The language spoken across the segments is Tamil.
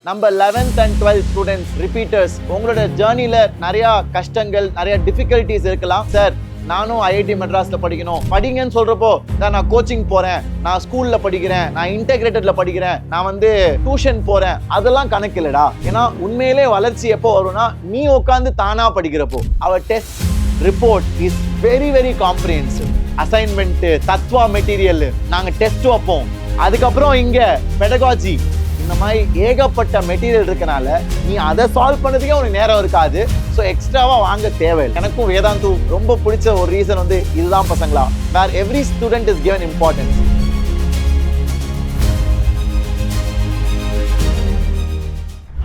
நம்ம 11th and 12th students repeaters உங்களோட ஜேர்னில நிறைய கஷ்டங்கள் நிறைய டிஃபிகல்ட்டிஸ் இருக்கலாம். சார் நானும் ஐஐடி மெட்ராஸ்ல படிக்கணும் படிங்கன்னு சொல்றப்போ நான் கோச்சிங் போறேன், நான் ஸ்கூல்ல படிக்கிறேன், நான் இன்டெகிரேட்டட்ல படிக்கிறேன், நான் டியூஷன் போறேன், அதெல்லாம் கணக்கு இல்லடா. ஏன்னா உண்மையிலே வளர்ச்சி எப்போ வரும்னா நீ உட்காந்து தானா படிக்கிறப்போ. அவர் test report is very very comprehensive. Assignment Tatva material நாங்க டெஸ்ட் வைப்போம். அதுக்கப்புறம் இங்க பெடகாஜி இந்த மாதிரி ஏகப்பட்ட மெட்டீரியல் இருக்கனால நீ அதை சால்வ் பண்ணதுக்கே உனக்கு நேரம் இருக்காது. ஸோ எக்ஸ்ட்ராவா வாங்க தேவையில்லை. எனக்கும் வேதாந்து ரொம்ப பிடிச்ச ஒரு ரீசன் இதுதான் பசங்களா, where every student is given importance.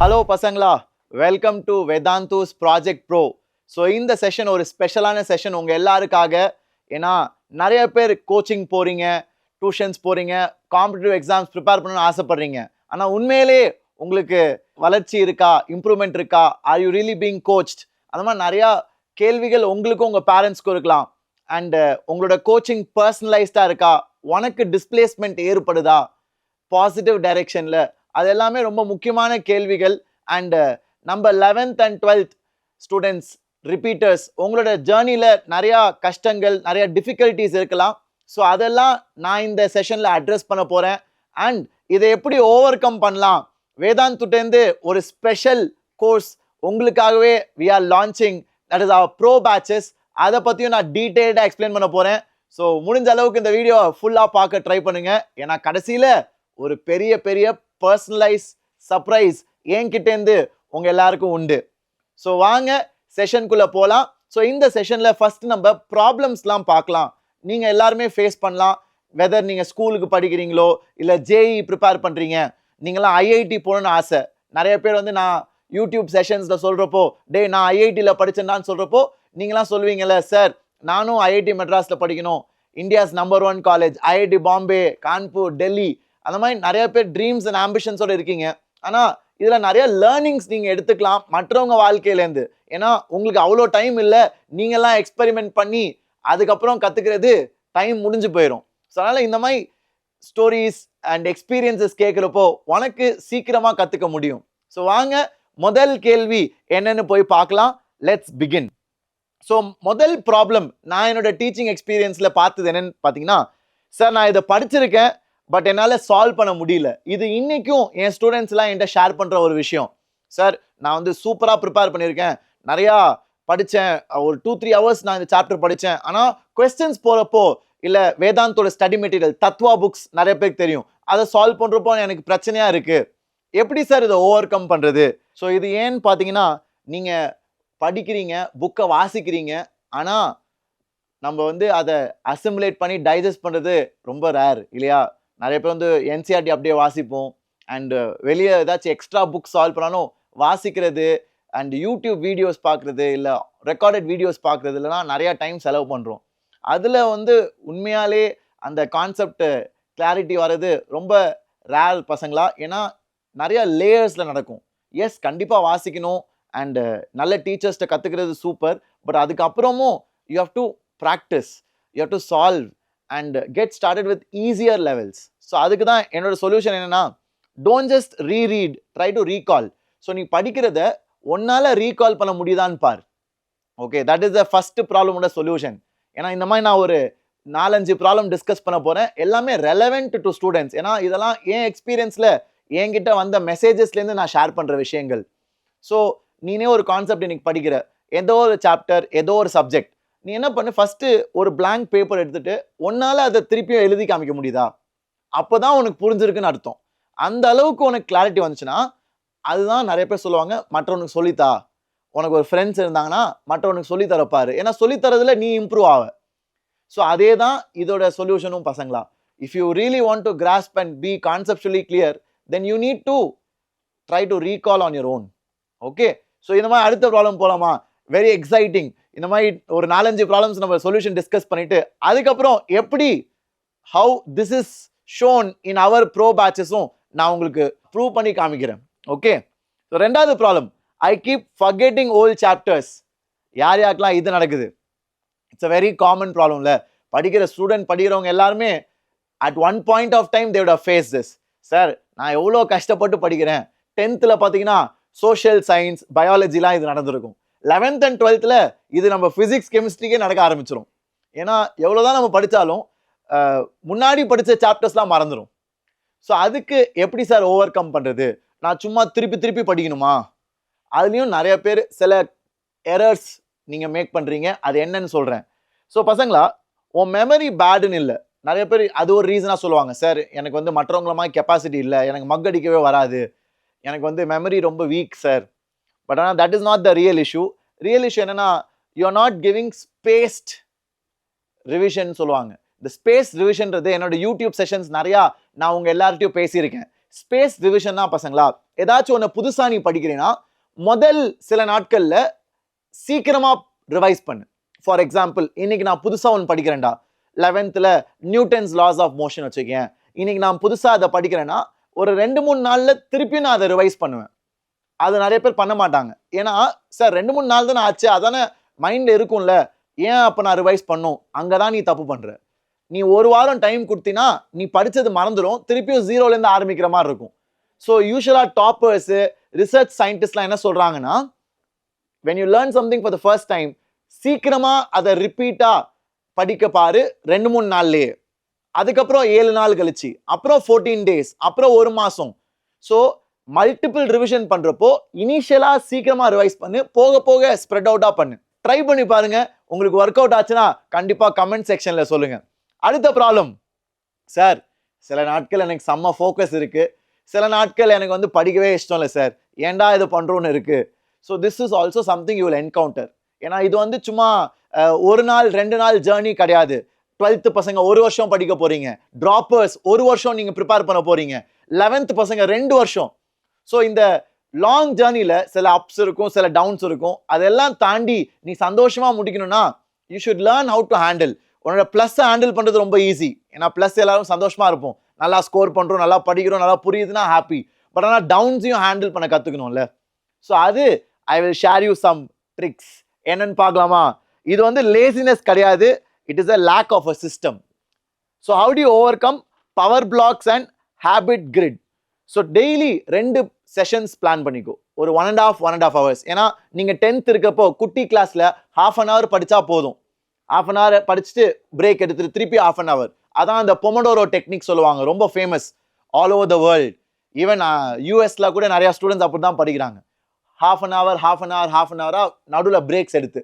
Hello பசங்களா, welcome to Vedantu's project pro. So இந்த செஷன் ஒரு ஸ்பெஷலான செஷன் உங்க எல்லாருக்காக. ஏன்னா நிறைய பேர் கோச்சிங் போறீங்க, டியூஷன்ஸ் போறீங்க, காம்படிட்டிவ் எக்ஸாம்ஸ் ப்ரிப்பேர் பண்ணணும்னு ஆசைப்படுறீங்க. ஆனால் உண்மையிலே உங்களுக்கு வளர்ச்சி இருக்கா, இம்ப்ரூவ்மெண்ட் இருக்கா, ஆர் யூ ரியலி பீங் கோச்ட், அந்த மாதிரி நிறையா கேள்விகள் உங்களுக்கும் உங்கள் பேரண்ட்ஸ்க்கும் இருக்கலாம். அண்ட் உங்களோட கோச்சிங் பர்சனலைஸ்டாக இருக்கா, உனக்கு டிஸ்பிளேஸ்மெண்ட் ஏற்படுதா பாசிட்டிவ் டைரெக்ஷனில், அது எல்லாமே ரொம்ப முக்கியமான கேள்விகள். அண்ட் நம்ம 11th and 12th students repeaters உங்களோட ஜேர்னியில் நிறையா கஷ்டங்கள் நிறையா டிஃபிகல்ட்டிஸ் இருக்கலாம். ஸோ அதெல்லாம் நான் இந்த செஷனில் அட்ரஸ் பண்ண போகிறேன். அண்ட் இதை எப்படி ஓவர் கம் பண்ணலாம், வேதாந்துட்டேருந்து ஒரு ஸ்பெஷல் கோர்ஸ் உங்களுக்காகவே we are launching, that is our pro batches. அதை பற்றியும் நான் டீட்டெயில்டாக எக்ஸ்பிளைன் பண்ண போகிறேன். ஸோ முடிஞ்ச அளவுக்கு இந்த வீடியோ ஃபுல்லாக பார்க்க ட்ரை பண்ணுங்க. ஏன்னா கடைசியில் ஒரு பெரிய பெரிய பர்சனலைஸ் சர்ப்ரைஸ் என்கிட்டேருந்து உங்கள் எல்லாருக்கும் உண்டு. ஸோ வாங்க செஷனுக்குள்ளே போகலாம். ஸோ இந்த செஷனில் ஃபர்ஸ்ட் நம்ம ப்ராப்ளம்ஸ்லாம் பார்க்கலாம். நீங்கள் எல்லாருமே ஃபேஸ் பண்ணலாம். வெதர் நீங்கள் ஸ்கூலுக்கு படிக்கிறீங்களோ இல்லை ஜேஇ ப்ரிப்பேர் பண்ணுறீங்க, நீங்களாம் ஐஐடி போகணுன்னு ஆசை. நிறைய பேர் நான் யூடியூப் செஷன்ஸில் சொல்கிறப்போ நான் ஐஐடியில் படித்தேன்னான்னு சொல்கிறப்போ நீங்களாம் சொல்லுவீங்கல்ல, சார் நானும் ஐஐடி மெட்ராஸில் படிக்கணும், India's number 1 college, IIT Bombay, Kanpur, Delhi, அந்த மாதிரி நிறைய பேர் ட்ரீம்ஸ் அண்ட் ஆம்பிஷன்ஸோடு இருக்கீங்க. ஆனால் இதில் நிறைய லேர்னிங்ஸ் நீங்கள் எடுத்துக்கலாம் மற்றவங்க வாழ்க்கையிலேருந்து. ஏன்னா உங்களுக்கு அவ்வளோ டைம் இல்லை, நீங்கள்லாம் எக்ஸ்பெரிமெண்ட் பண்ணி அதுக்கப்புறம் கற்றுக்கிறது டைம் முடிஞ்சு போயிடும். ஸோ அதனால் இந்த மாதிரி ஸ்டோரிஸ் அண்ட் எக்ஸ்பீரியன்சஸ் கேட்குறப்போ உனக்கு சீக்கிரமாக கற்றுக்க முடியும். ஸோ வாங்க முதல் கேள்வி என்னன்னு போய் பார்க்கலாம். Let's begin. ஸோ முதல் ப்ராப்ளம் நான் என்னோட டீச்சிங் எக்ஸ்பீரியன்ஸில் பார்த்தது என்னன்னு பார்த்தீங்கன்னா, சார் நான் இதை படிச்சிருக்கேன் பட் என்னால் சால்வ் பண்ண முடியல. இது இன்னைக்கும் என் ஸ்டூடெண்ட்ஸ்லாம் என்கிட்ட ஷேர் பண்ணுற ஒரு விஷயம். சார் நான் சூப்பராக ப்ரிப்பேர் பண்ணியிருக்கேன், நிறையா படித்தேன், ஒரு 2-3 hours நான் இந்த சாப்டர் படித்தேன், ஆனால் கொஸ்டின்ஸ் போகிறப்போ இல்லை வேதாந்தோட ஸ்டடி மெட்டீரியல் தத்வா புக்ஸ் நிறைய பேருக்கு தெரியும், அதை சால்வ் பண்ணுறப்போ எனக்கு பிரச்சனையாக இருக்குது. எப்படி சார் இதை ஓவர் கம் பண்ணுறது? ஸோ இது ஏன்னு பார்த்தீங்கன்னா, நீங்கள் படிக்கிறீங்க, புக்கை வாசிக்கிறீங்க, ஆனால் நம்ம அதை அசிமுலேட் பண்ணி டைஜஸ்ட் பண்ணுறது ரொம்ப ரேர் இல்லையா? நிறைய பேர் என்சிஆர்டி அப்படியே வாசிப்போம், அண்டு வெளியே ஏதாச்சும் எக்ஸ்ட்ரா புக் சால்வ் பண்ணாலும் வாசிக்கிறது அண்ட் யூடியூப் வீடியோஸ் பார்க்குறது இல்லை ரெக்கார்டட் வீடியோஸ் பார்க்குறது இல்லைனா நிறையா டைம் செலவு பண்ணுறோம். அதில் உண்மையாலே அந்த கான்செப்ட் கிளாரிட்டி வர்றது ரொம்ப ரேர் பசங்களா. ஏன்னா நிறையா லேயர்ஸில் நடக்கும். எஸ் கண்டிப்பாக வாசிக்கணும் அண்டு நல்ல டீச்சர்ஸ்கிட்ட கற்றுக்கிறது சூப்பர், பட் அதுக்கப்புறமும் you have to practice, you have to solve and get started with easier levels. So அதுக்கு தான் என்னோட சொல்யூஷன் என்னென்னா, don't just read, try to recall. So நீ படிக்கிறத ஒன்னால் ரீகால் பண்ண முடியுதான்னு பார். Okay, that is the first ப்ராப்ளமோட சொல்யூஷன். ஏன்னா இந்த மாதிரி நான் ஒரு 4-5 ப்ராப்ளம் டிஸ்கஸ் பண்ண போகிறேன், எல்லாமே ரெலவெண்ட் டு ஸ்டூடெண்ட்ஸ். ஏன்னா இதெல்லாம் என் எக்ஸ்பீரியன்ஸில் என்கிட்ட வந்த மெசேஜஸ்லேருந்து நான் ஷேர் பண்ணுற விஷயங்கள். ஸோ நீனே ஒரு கான்செப்ட் இன்னைக்கு படிக்கிற, ஏதோ ஒரு சாப்டர், ஏதோ ஒரு சப்ஜெக்ட், நீ என்ன பண்ணு, ஃபஸ்ட்டு ஒரு பிளாங்க் பேப்பர் எடுத்துகிட்டு ஒன்னால் அதை திருப்பியும் எழுதி காமிக்க முடியுதா? அப்போ தான் உனக்கு புரிஞ்சிருக்குன்னு அர்த்தம். அந்த அளவுக்கு உனக்கு கிளாரிட்டி வந்துச்சுன்னா, அதுதான் நிறைய பேர் சொல்லுவாங்க, மற்றவனுக்கு சொல்லித்தா. உனக்கு ஒரு ஃப்ரெண்ட்ஸ் இருந்தாங்கன்னா மற்றவனுக்கு சொல்லித்தரப்பாரு, ஏன்னா சொல்லித்தரதுல நீ இம்ப்ரூவ் ஆவ. ஸோ அதே தான் இதோட சொல்யூஷனும் பசங்களா. If you really want to grasp and be conceptually clear, then you need to try to recall on your own. Okay, so இந்த மாதிரி அடுத்த ப்ராப்ளம் போகலாமா? Very exciting. இந்த மாதிரி ஒரு 4-5 ப்ராப்ளம்ஸ் நம்ம சொல்யூஷன் டிஸ்கஸ் பண்ணிட்டு அதுக்கப்புறம் எப்படி how this is shown in our pro பேட்சஸும் நான் உங்களுக்கு ப்ரூவ் பண்ணி காமிக்கிறேன். ஓகே, ஸோ ரெண்டாவது problem, I keep forgetting old chapters. யார் யாருக்கெல்லாம் இது நடக்குது? இட்ஸ் அ வெரி காமன் ப்ராப்ளம்ல. படிக்கிற ஸ்டூடெண்ட் படிக்கிறவங்க எல்லாருமே at one point of time they would have face this. Sir நான் எவ்வளோ கஷ்டப்பட்டு படிக்கிறேன், 10th பார்த்தீங்கன்னா சோஷியல் சயின்ஸ் பயாலஜிலாம் இது நடந்திருக்கும். 11th and 12th இது நம்ம பிசிக்ஸ் கெமிஸ்ட்ரிக்கே நடக்க ஆரம்பிச்சிடும். ஏன்னா எவ்வளோதான் நம்ம படித்தாலும் முன்னாடி படித்த சாப்டர்ஸ்லாம் மறந்துடும். ஸோ அதுக்கு எப்படி சார் ஓவர் கம் பண்ணுறது? நான் சும்மா திருப்பி படிக்கணுமா? அதுலேயும் நிறைய பேர் சில எரர்ஸ் நீங்கள் மேக் பண்ணுறீங்க. அது என்னன்னு சொல்கிறேன். ஸோ பசங்களா, உன் மெமரி பேடுன்னு இல்லை. நிறைய பேர் அது ஒரு ரீசனாக சொல்லுவாங்க, சார் எனக்கு வந்து மற்றவங்கள மாதிரி கெப்பாசிட்டி இல்லை, எனக்கு மக்கடிக்கவே வராது, எனக்கு வந்து மெமரி ரொம்ப வீக் சார். பட் ஆனால் that is not the real issue. Real issue என்னன்னா, you are not giving spaced revision சொல்லுவாங்க. இந்த ஸ்பேஸ் ரிவிஷன்றது என்னோட யூடியூப் செஷன்ஸ் நிறையா நான் உங்கள் எல்லார்ட்டையும் பேசியிருக்கேன். ஸ்பேஸ் ரிவிஷன்னா பசங்களா, ஏதாச்சும் ஒன்று புதுசாக நீ படிக்கிறீங்கன்னா முதல் சில நாட்களில் சீக்கிரமாக ரிவைஸ் பண்ணு. ஃபார் எக்ஸாம்பிள், இன்னைக்கு நான் புதுசாக ஒன்று படிக்கிறேன்டா, 11th Newton's laws of motion வச்சுக்கேன். இன்னைக்கு நான் புதுசாக அதை படிக்கிறேன்னா ஒரு 2-3 நாளில் திருப்பியும் நான் அதை ரிவைஸ் பண்ணுவேன். அது நிறைய பேர் பண்ண மாட்டாங்க. ஏன்னா சார் 2-3 நாள் தானே ஆச்சு, அதானே மைண்டில் இருக்கும்ல, ஏன் அப்போ நான் ரிவைஸ் பண்ணும்? அங்கே தான் நீ தப்பு பண்ணுற. நீ ஒரு வாரம் டைம் கொடுத்தீங்கன்னா நீ படித்தது மறந்துடும், திருப்பியும் 0லேருந்து ஆரம்பிக்கிற மாதிரி இருக்கும். ஸோ யூஸ்வலாக டாப்பர்ஸு ரிசர்ச் சயின்டிஸ்ட்லாம் என்ன சொல்கிறாங்கன்னா, when you learn something for the first time, சீக்கிரமாக அதை ரிப்பீட்டாக படிக்க பாரு 2-3 நாள்லேயே. அதுக்கப்புறம் 7 நாள் கழிச்சு, அப்புறம் 14 days, அப்புறம் 1 மாதம். ஸோ மல்டிபிள் ரிவிஷன் பண்ணுறப்போ இனிஷியலாக சீக்கிரமாக ரிவைஸ் பண்ணு, போக போக ஸ்ப்ரெட் அவுட்டாக பண்ணு. ட்ரை பண்ணி பாருங்க. உங்களுக்கு ஒர்க் அவுட் ஆச்சுன்னா கண்டிப்பாக கமெண்ட் செக்ஷனில் சொல்லுங்கள். அடுத்த ப்ராப்ளம், சார் சில நாட்கள் எனக்கு செம்ம ஃபோக்கஸ் இருக்குது, சில நாட்கள் எனக்கு வந்து படிக்கவே இஷ்டம் இல்லை சார், ஏன்டா இது பண்ணுறோன்னு இருக்குது. So this is also something you will encounter. ஏன்னா இது வந்து சும்மா 1 நாள் 2 நாள் ஜேர்னி கிடையாது. 12th பசங்க 1 வருஷம் படிக்க போறீங்க, ட்ராப்பர்ஸ் 1 வருஷம் நீங்கள் ப்ரிப்பேர் பண்ண போறீங்க, 11th பசங்க 2 வருஷம். ஸோ இந்த லாங் ஜேர்னியில் சில அப்ஸ் இருக்கும், சில டவுன்ஸ் இருக்கும். அதெல்லாம் தாண்டி நீ சந்தோஷமாக முடிக்கணும்னா you should learn how to handle. உன்னோட ப்ளஸ்ஸை ஹேண்டில் பண்ணுறது ரொம்ப ஈஸி. ஏன்னா ப்ளஸ் எல்லாரும் சந்தோஷமாக இருப்போம், நல்லா ஸ்கோர் பண்ணுறோம், நல்லா படிக்கிறோம், நல்லா புரியுதுன்னா ஹாப்பி. பட் ஆனால் டவுன்ஸையும் ஹேண்டில் பண்ண கற்றுக்கணும்ல. ஸோ அது I will share you some tricks. என்னன்னு பார்க்கலாமா? இது வந்து லேசினஸ் கிடையாது, it is a lack of a system. So how do you overcome power blocks and habit grid. So daily 2 sessions plan பண்ணிக்கோ, ஒரு 1.5 hours. ஏன்னா நீங்கள் 10th இருக்கப்போ குட்டி கிளாஸில் ½ an hour படித்தா போதும். ½ an hour படிச்சுட்டு பிரேக் எடுத்துட்டு திருப்பி ½ an hour. அதான் அந்த பொமடோரோ டெக்னிக் சொல்லுவாங்க, ரொம்ப famous all over the world. Even யூஎஸ்ல கூட நிறையா ஸ்டூடெண்ட்ஸ் அப்படி தான் படிக்கிறாங்க. ½ an hour நடுவில் பிரேக்ஸ் எடுத்து.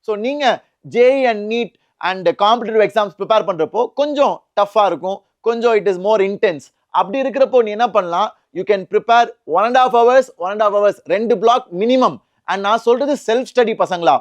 ஸோ நீங்கள் JEE and NEET and competitive exams prepare பண்ணுறப்போ கொஞ்சம் டஃப்பாக இருக்கும், கொஞ்சம் இட் இஸ் மோர் இன்டென்ஸ். அப்படி இருக்கிறப்போ நீ என்ன பண்ணலாம், you can prepare 1.5 hours 2 block minimum. And நான் சொல்கிறது செல்ஃப் ஸ்டடி பசங்களா.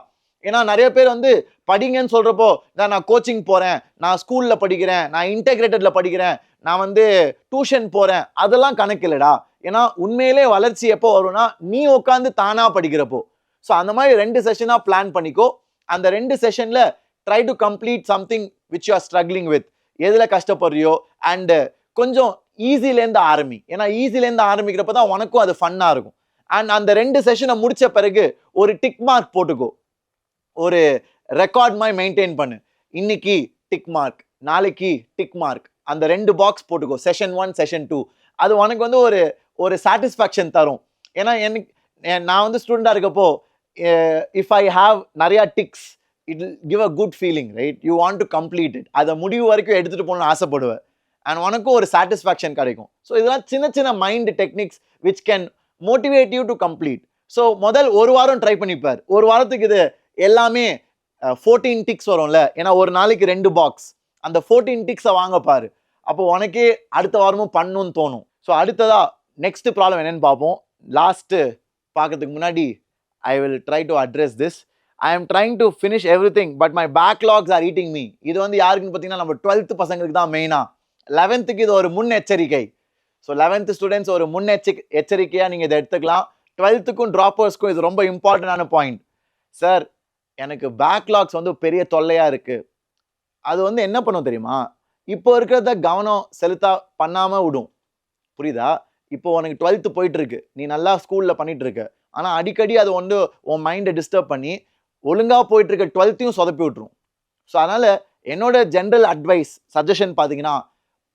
ஏன்னா நிறைய பேர் வந்து படிங்கன்னு சொல்கிறப்போ, நான் கோச்சிங் போகிறேன், நான் ஸ்கூலில் படிக்கிறேன், நான் இன்டெகிரேட்டடில் படிக்கிறேன், நான் வந்து டியூஷன் போகிறேன், அதெல்லாம் கணக்கு இல்லைடா. ஏன்னா உண்மையிலே வளர்ச்சி எப்போ வரும்னா நீ உட்காந்து தானாக படிக்கிறப்போ. ஸோ அந்த மாதிரி 2 செஷனாக பிளான் பண்ணிக்கோ. அந்த 2 செஷனில் try to complete something which you are struggling with. எதில் கஷ்டப்படுறியோ அண்டு கொஞ்சம் ஈஸிலேருந்து ஆரம்பி. ஏன்னா ஈஸிலேருந்து ஆரம்பிக்கிறப்ப தான் உனக்கும் அது ஃபன்னாக இருக்கும். அண்ட் அந்த 2 செஷனை முடித்த பிறகு ஒரு டிக் மார்க் போட்டுக்கோ, ஒரு ரெக்கார்ட் மாதிரி மெயின்டைன் பண்ணு. இன்னைக்கு டிக் மார்க், நாளைக்கு டிக் மார்க், அந்த 2 பாக்ஸ் போட்டுக்கோ, செஷன் 1 செஷன் 2. அது உனக்கு வந்து ஒரு சாட்டிஸ்ஃபேக்ஷன் தரும். ஏன்னா நான் வந்து ஸ்டூடெண்டாக இருக்கப்போ இஃப் ஐ ஹாவ் நிறையா ticks it will give a good feeling, right? You want to complete it. அதை முடிவு வரைக்கும் எடுத்துகிட்டு போகணும்னு ஆசைப்படுவேன். அண்ட் உனக்கும் ஒரு சாட்டிஸ்ஃபேக்ஷன் கிடைக்கும். ஸோ இதெல்லாம் சின்ன சின்ன mind techniques which can motivate you to complete. So முதல் 1 வாரம் ட்ரை பண்ணிப்பார். 1 வாரத்துக்கு இது எல்லாமே 14 டிக்ஸ் வரும்ல, ஏன்னா ஒரு நாளைக்கு 2 பாக்ஸ். அந்த 14 டிக்ஸை வாங்க பாரு, அப்போ உனக்கே அடுத்த வாரமும் பண்ணணும்னு தோணும். ஸோ அடுத்ததா நெக்ஸ்ட் ப்ராப்ளம் என்னன்னு பார்ப்போம். லாஸ்ட்டு பார்க்கறதுக்கு முன்னாடி ஐ will try to address this. I am trying to finish every thing but my backlogs R eating me. இது வந்து யாருக்குன்னு பார்த்தீங்கன்னா நம்ம 12th பசங்களுக்கு தான் மெயினாக. 11th இது ஒரு முன்னெச்சரிக்கை. ஸோ 11th ஸ்டூடெண்ட்ஸ் ஒரு எச்சரிக்கையாக நீங்கள் இதை எடுத்துக்கலாம். 12th ட்ராப்பர்ஸ்க்கும் இது ரொம்ப இம்பார்ட்டண்டான பாயிண்ட். சார் எனக்கு பேக்லாக்ஸ் வந்து பெரிய தொல்லையாக இருக்குது. அது வந்து என்ன பண்ணும் தெரியுமா, இப்போ இருக்கிறத கவனம் செலுத்தா பண்ணாமல் விடும். புரியுதா? இப்போ உனக்கு 12th போயிட்டு இருக்கு, நீ நல்லா ஸ்கூலில் பண்ணிட்டு இருக்க, ஆனால் அடிக்கடி அது வந்து உன் மைண்டை டிஸ்டர்ப் பண்ணி ஒழுங்காக போயிட்டு இருக்க 12th சொதப்பி விட்டுரும். ஸோ அதனால் என்னோட ஜென்ரல் அட்வைஸ் சஜஷன் பார்த்தீங்கன்னா,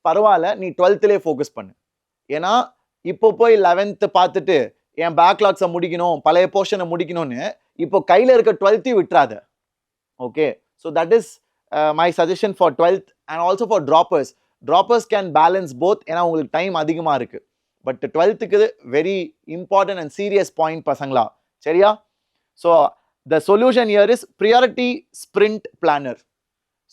பரவாயில்ல நீ 12th ஃபோக்கஸ் பண்ணு. ஏன்னா இப்போ போய் 11th பார்த்துட்டு என் பேக்லாக்ஸை முடிக்கணும், பழைய போர்ஷனை முடிக்கணும்னு இப்போ கையில் இருக்க 12th விட்டுறாத. Okay, so that is my suggestion for 12th and also for droppers. Droppers can balance both, ஏன்னா உங்களுக்கு டைம் அதிகமாக இருக்குது. But 12th very important and serious point பசங்களா, சரியா? So the solution here is priority sprint planner.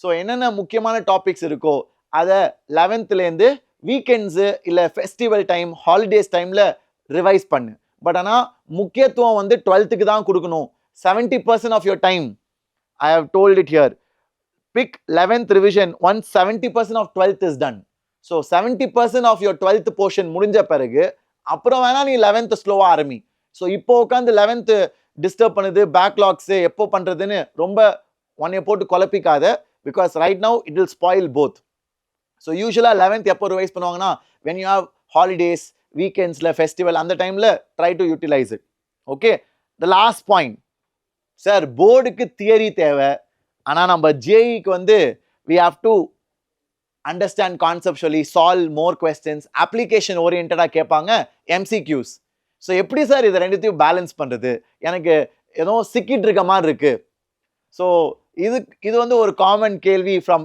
So என்னென்ன முக்கியமான டாபிக்ஸ் இருக்கோ அதை 11th வீக்கெண்ட்ஸு இல்லை ஃபெஸ்டிவல் டைம், ஹாலிடேஸ் டைமில் ரிவைஸ் பண்ணு. பட் ஆனால் முக்கியத்துவம் 12th தான் கொடுக்கணும். 70% of your time, I have told it here, pick 11th revision once 70% of 12th is done. So 70% of your 12th portion முடிஞ்ச பிறகு அப்புறம் வேணா நீ 11th ஸ்லோவா ஆரம்பி. ஸோ இப்போ உட்காந்து 11th டிஸ்டர்ப் பண்ணுது, பேக்லாக்ஸு எப்போ பண்ணுறதுன்னு ரொம்ப ஒன்னைய போட்டு குழப்பிக்காத. Because right now it will spoil both. So யூஸ்வலாக 11th எப்போ ரிவைஸ் பண்ணுவாங்கன்னா வென் யூ ஹாவ் ஹாலிடேஸ், வீக்கெண்ட்ஸில், ஃபெஸ்டிவல், அந்த டைமில் try to utilize it. Okay, the last point, sir போர்டுக்கு தியரி தேவை, ஆனால் நம்ம ஜேஇக்கு we have to understand conceptually, solve more questions, application oriented கேட்பாங்க, MCQs. ஸோ எப்படி சார் இதை ரெண்டுத்தையும் பேலன்ஸ் பண்ணுறது? எனக்கு ஏதோ சிக்கிட்டு இருக்க மாதிரி இருக்கு. ஸோ இது ஒரு காமன் கேள்வி ஃப்ரம்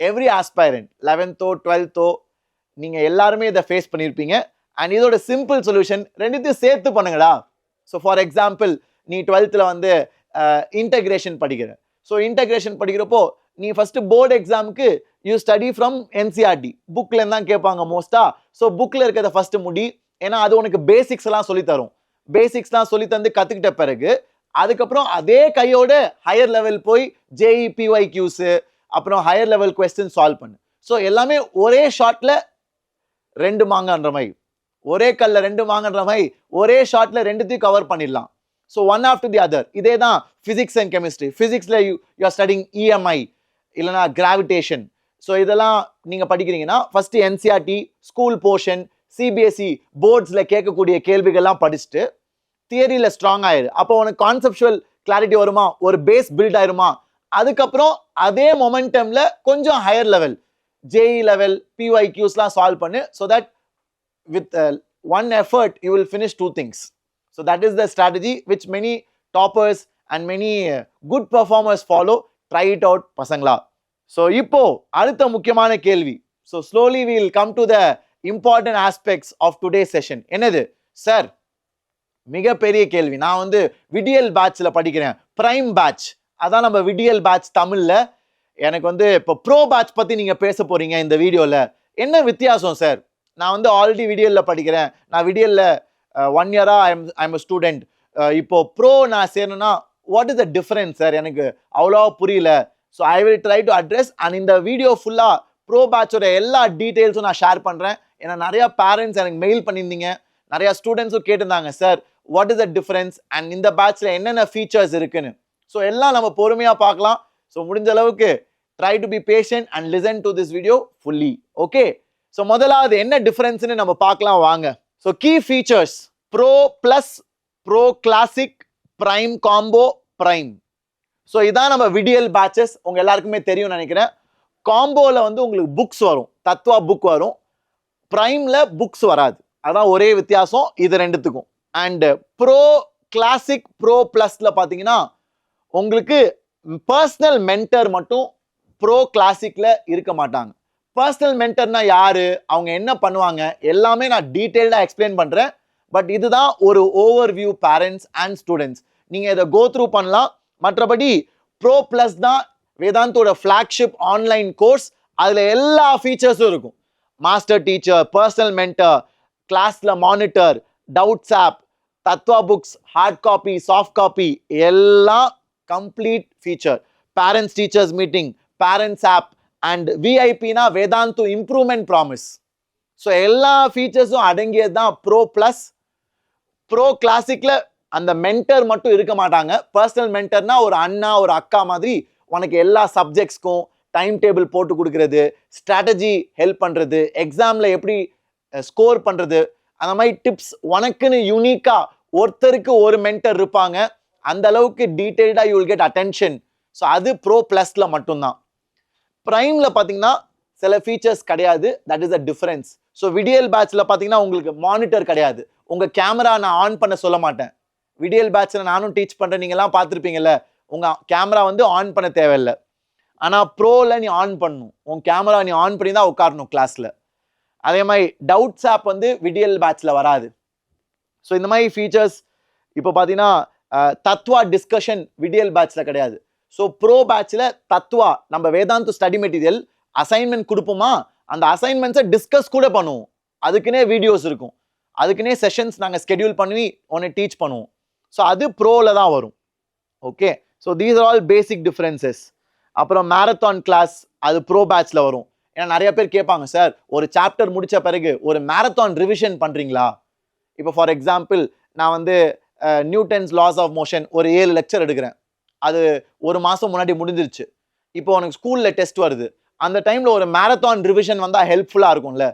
எவ்ரி ஆஸ்பைரண்ட். 11th 12th நீங்கள் எல்லாருமே இதை ஃபேஸ் பண்ணியிருப்பீங்க. அண்ட் இதோட சிம்பிள் சொல்யூஷன், ரெண்டுத்தையும் சேர்த்து பண்ணுங்கடா. ஸோ ஃபார் எக்ஸாம்பிள், நீ 12th இன்டகிரேஷன் படிக்கிற. ஸோ இன்டகிரேஷன் படிக்கிறப்போ நீ ஃபர்ஸ்ட் போர்டு எக்ஸாமுக்கு யூ ஸ்டடி ஃப்ரம் என்சிஆர்டி, புக்கில் தான் கேட்பாங்க மோஸ்டா. ஸோ புக்கில் இருக்கிறத ஃபர்ஸ்ட் முடி, ஏன்னா அது உனக்கு பேசிக்ஸ் எல்லாம் சொல்லித்தரும். பேசிக்ஸ்லாம் சொல்லி தந்து கற்றுக்கிட்ட பிறகு அதுக்கப்புறம் அதே கையோட ஹையர் லெவல் போய் ஜேஇ பிஒய்க்யூஸு, அப்புறம் ஹையர் லெவல் கொஸ்டின் சால்வ் பண்ணு. ஸோ எல்லாமே ஒரே ஷார்ட்ல 2 மாங்கன்ற மாதிரி, ஒரே கல்ல 2 மாங்கன்ற மாதிரி ஒரே ஷார்ட்ல ரெண்டுத்தையும் கவர் பண்ணிடலாம். So one after the other. இதே தான் ஃபிசிக்ஸ் அண்ட் கெமிஸ்ட்ரி. ஃபிசிக்ஸில் யூ ஆர் ஸ்டடிங் இஎம்ஐ இல்லைனா கிராவிடேஷன். ஸோ இதெல்லாம் நீங்கள் படிக்கிறீங்கன்னா first NCERT, school portion, CBSE போர்ட்ஸில் கேட்கக்கூடிய கேள்விகள்லாம் படிச்சுட்டு தியரியில் ஸ்ட்ராங் ஆயிரு. அப்போ உனக்கு கான்செப்சுவல் கிளாரிட்டி வருமா, ஒரு பேஸ் பில்ட் ஆயிருமா. அதுக்கப்புறம் அதே மொமெண்டம்ல கொஞ்சம் ஹையர் லெவல் ஜேஇ லெவல் பிஒய்க்யூஸ்லாம் சால்வ் பண்ணு. So that with one effort you will finish 2 things. So that is the strategy which many toppers and many good performers follow. Try it out பசங்களா. So இப்போ அடுத்த முக்கியமான கேள்வி. So slowly we will come to the important aspects of today's session. என்னது சார்? மிகப்பெரிய கேள்வி. நான் விடியல் பேட்ச்ல படிக்கிறேன், பிரைம் பேட்ச். அதான் நம்ம விடியல் பேட்ச் தமிழ்ல. எனக்கு இப்போ ப்ரோ பேட்ச் பத்தி நீங்க பேச போறீங்க இந்த வீடியோல. என்ன வித்தியாசம் சார்? நான் ஆல்ரெடி விடியல்ல படிக்கிறேன், நான் விடியல்ல 1 இயரா ஐம் ஸ்டூடெண்ட். இப்போ ப்ரோ நான் சேரணும்னா what is the difference sir? எனக்கு அவ்வளோ புரியல. So I will try to address. And இந்த வீடியோ ஃபுல்லா ப்ரோ பேட்சோட எல்லா டீட்டெயில்ஸும் நான் ஷேர் பண்றேன். ஏன்னா நிறைய பேரண்ட்ஸ் எனக்கு மெயில் பண்ணியிருந்தீங்க, நிறைய ஸ்டூடெண்ட்ஸும் கேட்டிருந்தாங்க, sir what is the difference and இந்த பேட்ச்ல என்னென்ன ஃபீச்சர்ஸ் இருக்குன்னு. ஸோ எல்லாம் நம்ம பொறுமையா பார்க்கலாம். ஸோ முடிஞ்ச அளவுக்கு try to be patient and listen to this video fully. Okay, so முதலாவது என்ன டிஃபரன்ஸ்னு நம்ம பார்க்கலாம் வாங்க. So key features: pro plus, pro classic, prime combo, prime. So இதான் நம்ம விடியல் பேட்சஸ். உங்க எல்லாருக்குமே தெரியும் நினைக்கிறேன். காம்போல உங்களுக்கு புக்ஸ் வரும், தத்வா புக் வரும். பிரைம்ல புக்ஸ் வராது. அதான் ஒரே வித்தியாசம் இது ரெண்டுத்துக்கும். அண்ட் ப்ரோ கிளாசிக், ப்ரோ பிளஸ்ல பாத்தீங்கன்னா உங்களுக்கு பர்சனல் மென்டர் மட்டும் ப்ரோ கிளாசிக்ல இருக்க மாட்டாங்க. பர்சனல் மென்டர்னா யாரு, அவங்க என்ன பண்ணுவாங்க, எல்லாமே நான் டீடைல்டா எக்ஸ்பிளைன் பண்றேன். பட் இதுதான் ஒரு over view parents and students. நீங்க இதை கோ த்ரூ பண்ணலாம். மற்றபடி ப்ரோ பிளஸ் தான் வேதாந்தோட ஃபிளாக்ஷிப் ஆன்லைன் கோர்ஸ். அதுல எல்லா ஃபீச்சர்ஸும் இருக்கும். மாஸ்டர் டீச்சர், பர்சனல் மென்டர், கிளாஸ்ல monitor, doubts app, Tatva books, hard copy, soft copy, எல்லாம் complete feature. Parents teachers meeting, parents app and விஐபினா வேதாந்து இம்ப்ரூவ்மெண்ட் ப்ராமிஸ். ஸோ எல்லா ஃபீச்சர்ஸும் அடங்கியது தான் ப்ரோ பிளஸ். ப்ரோ கிளாசிக்ல அந்த மென்டர் மட்டும் இருக்க மாட்டாங்க. பர்சனல் மென்டர்னா ஒரு அண்ணா ஒரு அக்கா மாதிரி உனக்கு எல்லா சப்ஜெக்ட்ஸ்க்கும் டைம் டேபிள் போட்டு கொடுக்கறது, ஸ்ட்ராட்டஜி ஹெல்ப் பண்றது, எக்ஸாம்ல எப்படி ஸ்கோர் பண்றது, அந்த மாதிரி டிப்ஸ் உனக்குன்னு யூனிக்கா ஒருத்தருக்கு ஒரு மென்டர் இருப்பாங்க. அந்த அளவுக்கு டீடைல்டா you will get attention. So அது ப்ரோ பிளஸ்ல மட்டும்தான். பிரைம்ல பாத்தீங்கன்னா சில ஃபீச்சர்ஸ் கிடையாது. That is a difference. So Vidiyal பேட்ச்ல பார்த்தீங்கன்னா உங்களுக்கு மானிட்டர் கிடையாது. உங்க கேமரா நான் ஆன் பண்ண சொல்ல மாட்டேன். விடியல் பேட்ச்ல நானும் டீச் பண்றேன், நீங்கெல்லாம் பார்த்துருப்பீங்கல்ல. உங்க கேமரா வந்து ஆன் பண்ண தேவையில்லை. ஆனா ப்ரோல நீ ஆன் பண்ணணும். உன் கேமரா நீ ஆன் பண்ணி தான் உட்காரணும் கிளாஸ்ல. அதே மாதிரி டவுட்ஸ் ஆப் வந்து விடியல் பேட்ச்ல வராது. ஸோ இந்த மாதிரி ஃபீச்சர்ஸ் இப்போ பார்த்தீங்கன்னா தத்வா டிஸ்கஷன் விடியல் பேட்ச்ல கிடையாது. ஸோ ப்ரோ பேட்ச்ல தத்வா நம்ம வேதாந்து ஸ்டடி மெட்டீரியல் அசைன்மெண்ட் கொடுப்போமா, அந்த அசைன்மெண்ட்ஸை டிஸ்கஸ் கூட பண்ணுவோம். அதுக்குன்னே வீடியோஸ் இருக்கும், அதுக்குன்னே செஷன்ஸ் நாங்கள் ஸ்கெடியூல் பண்ணி உன்னை டீச் பண்ணுவோம். ஸோ அது ப்ரோல தான் வரும். Okay, so these are all basic differences. அப்புறம் மேரத்தான் கிளாஸ் அது ப்ரோ பேட்ச்ல வரும். ஏன்னா நிறைய பேர் கேட்பாங்க, சார் ஒரு சாப்டர் முடிச்ச பிறகு ஒரு மேரத்தான் ரிவிஷன் பண்றீங்களா? இப்போ ஃபார் எக்ஸாம்பிள் நான் வந்து நியூட்டன்ஸ் லாஸ் ஆஃப் மோஷன் ஒரு 7 லெக்சர் எடுக்கிறேன். அது ஒரு மாதம் முன்னாடி முடிஞ்சிருச்சு. இப்போ உனக்கு ஸ்கூலில் டெஸ்ட் வருது. அந்த டைமில் ஒரு மேரத்தான் ரிவிஷன் வந்தால் ஹெல்ப்ஃபுல்லாக இருக்கும்ல.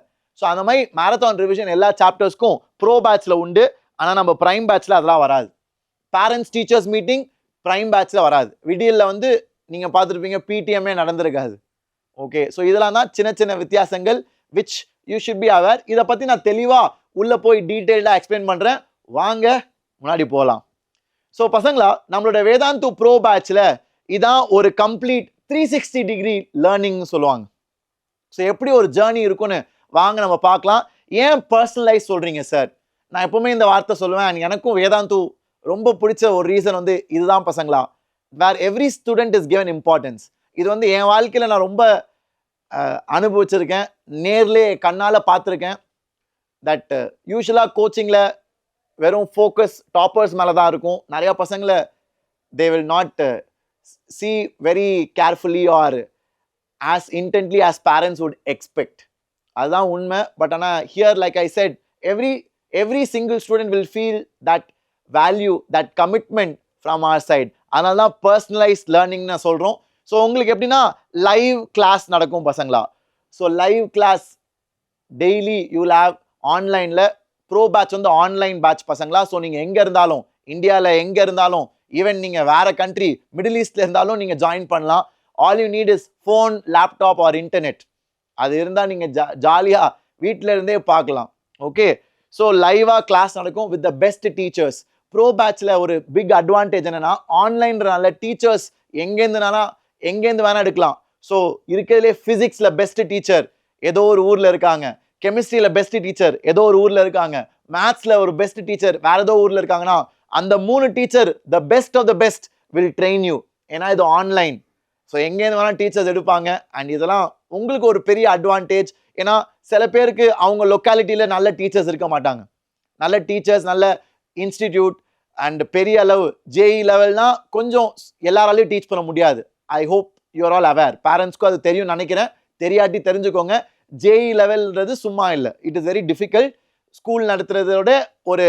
ஸோ அந்த மாதிரி மேரத்தான் ரிவிஷன் எல்லா சாப்டர்ஸ்க்கும் ப்ரோ பேட்ச்ல உண்டு. ஆனால் நம்ம ப்ரைம் பேட்ச்ல அதெல்லாம் வராது. பேரண்ட்ஸ் டீச்சர்ஸ் மீட்டிங் ப்ரைம் பேட்ச்ல வராது. விடியலில் வந்து நீங்கள் பார்த்துருப்பீங்க பிடிஎம்ஏ நடந்திருக்காது. ஓகே, ஸோ இதெல்லாம் தான் சின்ன சின்ன வித்தியாசங்கள் which you should be aware. இதை பற்றி நான் தெளிவாக உள்ளே போய் டீட்டெயில்டாக எக்ஸ்பிளைன் பண்ணுறேன். வாங்க முன்னாடி போகலாம். ஸோ பசங்களா, நம்மளோட வேதாந்து ப்ரோ பேட்ச்ல இதான் ஒரு கம்ப்ளீட் 360 டிகிரி லேர்னிங்னு சொல்லுவாங்க. ஸோ எப்படி ஒரு ஜேர்னி இருக்குன்னு வாங்க நம்ம பார்க்கலாம். ஏன் பர்சனலைஸ் சொல்றீங்க சார்? நான் எப்பவுமே இந்த வார்த்தை சொல்லுவேன். எனக்கும் வேதாந்து ரொம்ப பிடிச்ச ஒரு ரீசன் வந்து இதுதான் பசங்களா. Where every student is given importance. இது வந்து என் வாழ்க்கையில் நான் ரொம்ப அனுபவிச்சிருக்கேன், நேர்லே கண்ணால் பார்த்துருக்கேன். தட் யூஸ்வலாக கோச்சிங்கில் வெறும் ஃபோக்கஸ் டாப்பர்ஸ் மேலே தான் இருக்கும். நிறையா பசங்களை they will not see very carefully or as intently as parents would expect. அதுதான் உண்மை. பட் ஆனால் here like I said, every single student will feel that value, that commitment from our side. அதனால தான் பர்சனலைஸ்ட் லேர்னிங்னு சொல்கிறோம். ஸோ உங்களுக்கு எப்படின்னா லைவ் கிளாஸ் நடக்கும் பசங்களா. So live class daily you will have. ஆன்லைனில் ப்ரோ பேட்ச் வந்து ஆன்லைன் பேட்ச் பசங்களா. ஸோ நீங்கள் எங்கே இருந்தாலும், இந்தியாவில் எங்கே இருந்தாலும், ஈவன் நீங்கள் வேறு கண்ட்ரி மிடில் ஈஸ்டில் இருந்தாலும் நீங்கள் ஜாயின் பண்ணலாம். All you need is phone, laptop or internet. அது இருந்தால் நீங்கள் ஜாலியாக வீட்டில் இருந்தே பார்க்கலாம். ஓகே, ஸோ லைவாக கிளாஸ் நடக்கும் with the best teachers. Pro பேட்ச்சில் ஒரு பிக் அட்வான்டேஜ் என்னென்னா ஆன்லைன்றனால டீச்சர்ஸ் எங்கேருந்து வேணால் எடுக்கலாம். ஸோ இருக்கிறதுலே ஃபிசிக்ஸில் பெஸ்ட் டீச்சர் ஏதோ ஒரு ஊரில் இருக்காங்க, கெமிஸ்ட்ரியில் பெஸ்ட் டீச்சர் ஏதோ ஒரு ஊரில் இருக்காங்க, மேத்ஸில் ஒரு பெஸ்ட் டீச்சர் வேறு ஏதோ ஊரில் இருக்காங்கன்னா அந்த 3 teacher the best of the best will train you. ஏன்னா இது ஆன்லைன். ஸோ எங்கேருந்து வேணால் டீச்சர்ஸ் எடுப்பாங்க. அண்ட் இதெல்லாம் உங்களுக்கு ஒரு பெரிய அட்வான்டேஜ். ஏன்னா சில பேருக்கு அவங்க லொக்காலிட்டியில் நல்ல டீச்சர்ஸ் இருக்க மாட்டாங்க. நல்ல டீச்சர்ஸ், நல்ல இன்ஸ்டிடியூட் அண்ட் பெரிய அளவு ஜேஇ லெவல்னா கொஞ்சம் எல்லாராலையும் டீச் பண்ண முடியாது. I hope you are all aware. பேரண்ட்ஸ்க்கும் அது தெரியும் நினைக்கிறேன். தெரியாட்டி தெரிஞ்சுக்கோங்க, ஜேஇ லெவல்ன்றது சும்மா இல்லை. It is very difficult. School நடத்துறதோட ஒரு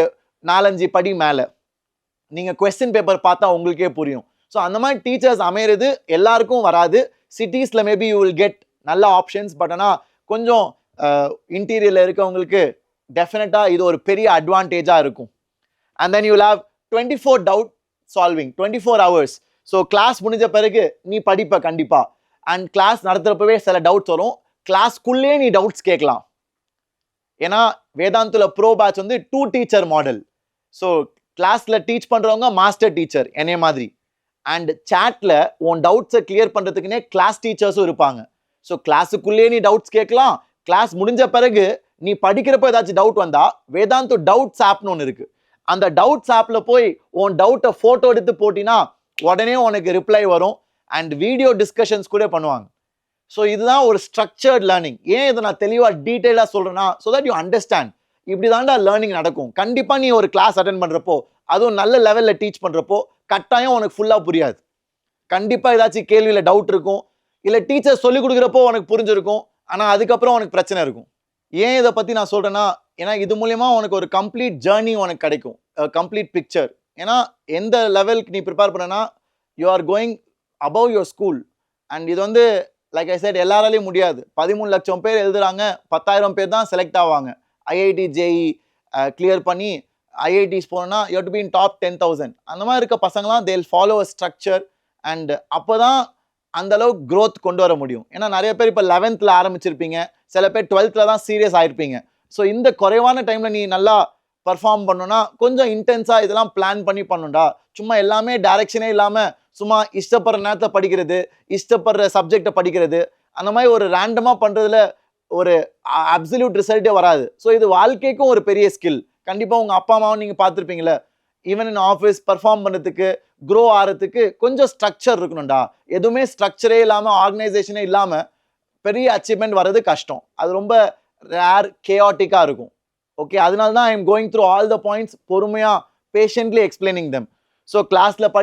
4-5 படி மேலே. நீங்கள் கொஸ்டின் பேப்பர் பார்த்தா உங்களுக்கே புரியும். ஸோ அந்த மாதிரி டீச்சர்ஸ் அமையிறது எல்லாருக்கும் வராது. சிட்டிஸில் மேபி யூ வில் கெட் நல்ல ஆப்ஷன்ஸ். பட் ஆனால் கொஞ்சம் இன்டீரியரில் இருக்கவங்களுக்கு டெஃபினட்டாக இது ஒரு பெரிய அட்வான்டேஜாக இருக்கும். And then you will have 24 doubt solving 24 hours. So class முடிஞ்ச பிறகு நீ படிப்ப கண்டிப்பாக. அண்ட் கிளாஸ் நடத்துகிறப்பவே சில டவுட்ஸ் வரும். கிளாஸ்க்குள்ளே நீ டவுட்ஸ் கேட்கலாம். ஏன்னா வேதாந்துல ப்ரோ பேட்ச் வந்து 2 டீச்சர் மாடல். ஸோ கிளாஸ்ல டீச் பண்றவங்க மாஸ்டர் டீச்சர் என்னைய மாதிரி. அண்ட் சாட்ல உன் டவுட்ஸை கிளியர் பண்றதுக்குன்னே கிளாஸ் டீச்சர்ஸும் இருப்பாங்க. ஸோ கிளாஸுக்குள்ளேயே நீ டவுட்ஸ் கேட்கலாம். கிளாஸ் முடிஞ்ச பிறகு நீ படிக்கிறப்ப ஏதாச்சும் டவுட் வந்தா வேதாந்து டவுட்ஸ் ஆப்னு ஒன்று இருக்கு. அந்த டவுட்ஸ் ஆப்ல போய் உன் டவுட்டை போட்டோ எடுத்து போட்டினா உடனே உனக்கு ரிப்ளை வரும். அண்ட் வீடியோ டிஸ்கஷன்ஸ் கூட பண்ணுவாங்க. ஸோ இதுதான் ஒரு ஸ்ட்ரக்சர்ட் லேர்னிங். ஏன் இதை நான் தெளிவாக டீட்டெயிலாக சொல்கிறேன்னா, ஸோ தட் யூ அண்டர்ஸ்டாண்ட். இப்படி தாண்டா லேர்னிங் நடக்கும். கண்டிப்பாக நீ ஒரு கிளாஸ் அட்டென்ட் பண்ணுறப்போ, அதுவும் நல்ல லெவலில் டீச் பண்ணுறப்போ கட்டாயம் உனக்கு ஃபுல்லாக புரியாது. கண்டிப்பாக ஏதாச்சும் கேள்வியில் டவுட் இருக்கும். இல்லை டீச்சர் சொல்லிக் கொடுக்குறப்போ உனக்கு புரிஞ்சிருக்கும். ஆனால் அதுக்கப்புறம் உனக்கு பிரச்சனை இருக்கும். ஏன் இதை பற்றி நான் சொல்கிறேன்னா, ஏன்னா இது மூலயமா உனக்கு ஒரு கம்ப்ளீட் ஜேர்னி உனக்கு கிடைக்கும், கம்ப்ளீட் பிக்சர். ஏன்னா எந்த லெவலுக்கு நீ ப்ரிப்பேர் பண்ணனா you are going above your school. And இது வந்து லைக் ஐ செட் எல்லாராலையும் முடியாது. 13 லட்சம் பேர் எழுதுறாங்க, 10,000 பேர் தான் செலக்ட் ஆவாங்க. ஐஐடி ஜேஇ கிளியர் பண்ணி ஐஐடிஸ் போனோன்னா you have to be in top 10,000. அந்த மாதிரி இருக்க பசங்களாம் they will follow a structure. And அப்போ தான் அந்த அளவுக்கு growth கொண்டு வர முடியும். ஏன்னா நிறைய பேர் இப்போ 11th ஆரம்பிச்சிருப்பீங்க, சில பேர் 12th தான் சீரியஸ் ஆயிருப்பீங்க. ஸோ இந்த குறைவான டைம்ல நீ நல்லா பர்ஃபார்ம் பண்ணணும்னா கொஞ்சம் இன்டென்ஸா இதெல்லாம் பிளான் பண்ணி பண்ணணும்டா. சும்மா எல்லாமே டைரக்ஷனே இல்லாம சும்மா இஷ்டப்படுற நேரத்தை படிக்கிறது, இஷ்டப்படுற சப்ஜெக்டை படிக்கிறது, அந்த மாதிரி ஒரு ரேண்டமா பண்றதுல ஒரு அப்சல்யூட் ரிசல்ட்டே வராது. ஸோ இது வாழ்க்கைக்கும் ஒரு பெரிய ஸ்கில். கண்டிப்பா உங்க அப்பா அம்மாவும் நீங்க பார்த்துருப்பீங்களே, ஈவன் இன் ஆஃபீஸ் பர்ஃபார்ம் பண்ணுறதுக்கு, க்ரோ ஆகிறதுக்கு கொஞ்சம் ஸ்ட்ரக்சர் இருக்கணும்டா. எதுவுமே ஸ்ட்ரக்சரே இல்லாமல், ஆர்கனைசேஷனே இல்லாமல் பெரிய அச்சீவ்மெண்ட் வர்றது கஷ்டம். அது ரொம்ப ரேர், கேஆட்டிக்காக இருக்கும். ஓகே, அதனால தான் I am going through all the points, பொறுமையாக பேஷண்ட்லி எக்ஸ்பிளைனிங் தெம். ஸோ கிளாஸில்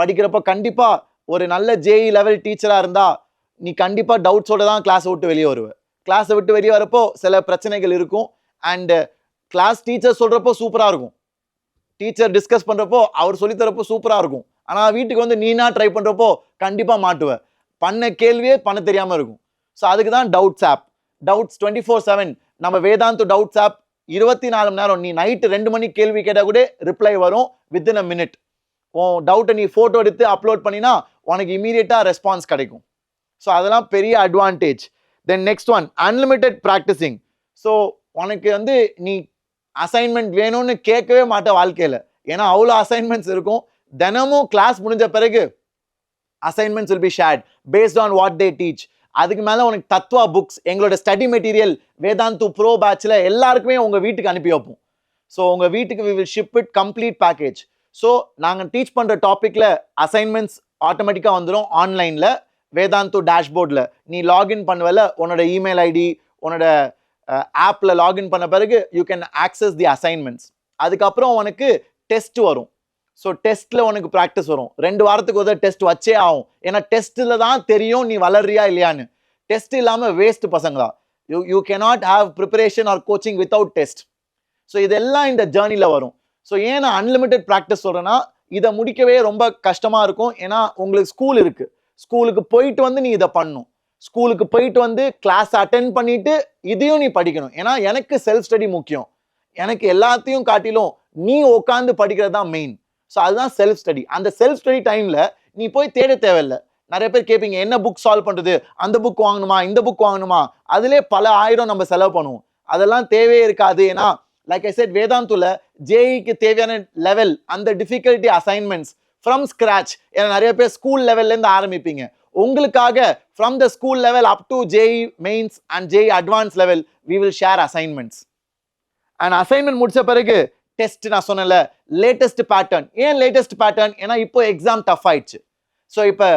படிக்கிறப்ப கண்டிப்பாக ஒரு நல்ல ஜேஇ லெவல் டீச்சராக இருந்தால் நீ கண்டிப்பாக டவுட்ஸோட தான் கிளாஸை விட்டு வெளியே வருவேன். கிளாஸை விட்டு வெளியே வரப்போ சில பிரச்சனைகள் இருக்கும். அண்டு கிளாஸ் டீச்சர் சொல்கிறப்போ சூப்பராக இருக்கும், டீச்சர் டிஸ்கஸ் பண்ணுறப்போ அவர் சொல்லித்தரப்போ சூப்பராக இருக்கும். ஆனால் வீட்டுக்கு வந்து நீனா ட்ரை பண்ணுறப்போ கண்டிப்பாக மாட்டுவேன். பண்ண கேள்வியே பண்ண தெரியாமல் இருக்கும். ஸோ அதுக்கு தான் டவுட்ஸ் ஆப். டவுட்ஸ் 24/7 நம்ம வேதாந்து டவுட்ஸ் ஆப் 24 மணி நேரம். நீ நைட்டு 2 மணிக்கு கேள்வி கேட்டால் கூட ரிப்ளை வரும் வித்தின் அ மினிட். உன் டவுட்டை நீ ஃபோட்டோ எடுத்து அப்லோட் பண்ணினா உனக்கு இமீடியட்டாக ரெஸ்பான்ஸ் கிடைக்கும். ஸோ அதெல்லாம் பெரிய advantage. Then next one, unlimited practising. So உனக்கு வந்து நீ அசைன்மெண்ட் வேணும்னு கேட்கவே மாட்டேன் வாழ்க்கையில். ஏன்னா அவ்வளோ அசைன்மெண்ட்ஸ் இருக்கும். தினமும் கிளாஸ் முடிஞ்ச பிறகு assignments will be shared based on what they teach. அதுக்கு மேலே உனக்கு தத்வா புக்ஸ், எங்களோட ஸ்டடி மெட்டீரியல் வேதாந்து ப்ரோ பேட்சில் எல்லாருக்குமே உங்கள் வீட்டுக்கு அனுப்பி வைப்போம். ஸோ உங்கள் வீட்டுக்கு we will ship it complete package. So நாங்கள் டீச் பண்ணுற டாப்பிக்கில் அசைன்மெண்ட்ஸ் ஆட்டோமேட்டிக்காக வந்துடும் ஆன்லைனில் வேதாந்து டேஷ்போர்டில். நீ லாகின் பண்ணுவல, உன்னோட இமெயில் ஐடி, உன்னோட ஆப்பில் லாகின் பண்ண பிறகு you can access the assignments. அதுக்கப்புறம் உனக்கு டெஸ்ட் வரும். ஸோ டெஸ்ட்டில் உனக்கு ப்ராக்டிஸ் வரும். 2 வாரத்துக்கு ஒரு டெஸ்ட் வச்சே ஆகும். ஏன்னா டெஸ்ட்டில் தான் தெரியும் நீ வளர்றியா இல்லையான்னு. டெஸ்ட் இல்லாமல் வேஸ்ட் பசங்களா. You cannot have preparation or coaching without test. So இதெல்லாம் இந்த ஜேர்னியில் வரும். ஸோ ஏன் நான் அன்லிமிட்டெட் ப்ராக்டிஸ் சொல்கிறேன்னா, இதை முடிக்கவே ரொம்ப கஷ்டமாக இருக்கும். ஏன்னா உங்களுக்கு ஸ்கூல் இருக்குது, ஸ்கூலுக்கு போயிட்டு வந்து நீ இதை பண்ணணும். ஸ்கூலுக்கு போயிட்டு வந்து கிளாஸ் அட்டென்ட் பண்ணிட்டு இதையும் நீ படிக்கணும். ஏன்னா எனக்கு செல்ஃப் ஸ்டடி முக்கியம். எனக்கு எல்லாத்தையும் காட்டிலும் நீ உட்காந்து படிக்கிறது தான் மெயின். ஸோ அதுதான் செல்ஃப் ஸ்டடி. அந்த செல்ஃப் ஸ்டடி டைமில் நீ போய் தேட தேவையில்லை. நிறைய பேர் கேட்பீங்க, என்ன புக் சால்வ் பண்ணுறது, அந்த புக் வாங்கணுமா, இந்த புக் வாங்கணுமா, அதிலே பல ஆயிரம் நம்ம செலவு பண்ணுவோம். அதெல்லாம் தேவையே இருக்காது. ஏன்னா லைக் ஐ செட், வேதாந்துல ஜேஇக்கு தேவையான லெவல், அந்த டிஃபிகல்ட்டி அசைன்மெண்ட்ஸ் ஃப்ரம் ஸ்கிராச். ஏன்னா நிறைய பேர் ஸ்கூல் லெவல்லேருந்து ஆரம்பிப்பீங்க. உங்களுக்காக from the school level up to JEE mains and JEE advance level we will share assignments. And assignment முடிச்ச பிறகு டெஸ்ட். நான் சொன்னல லேட்டஸ்ட் பேட்டர்ன். ஏன் லேட்டஸ்ட் பேட்டர்ன்? ஏன்னா இப்போ எக்ஸாம் டஃப் ஆயிடுச்சு. ஸோ இப்போ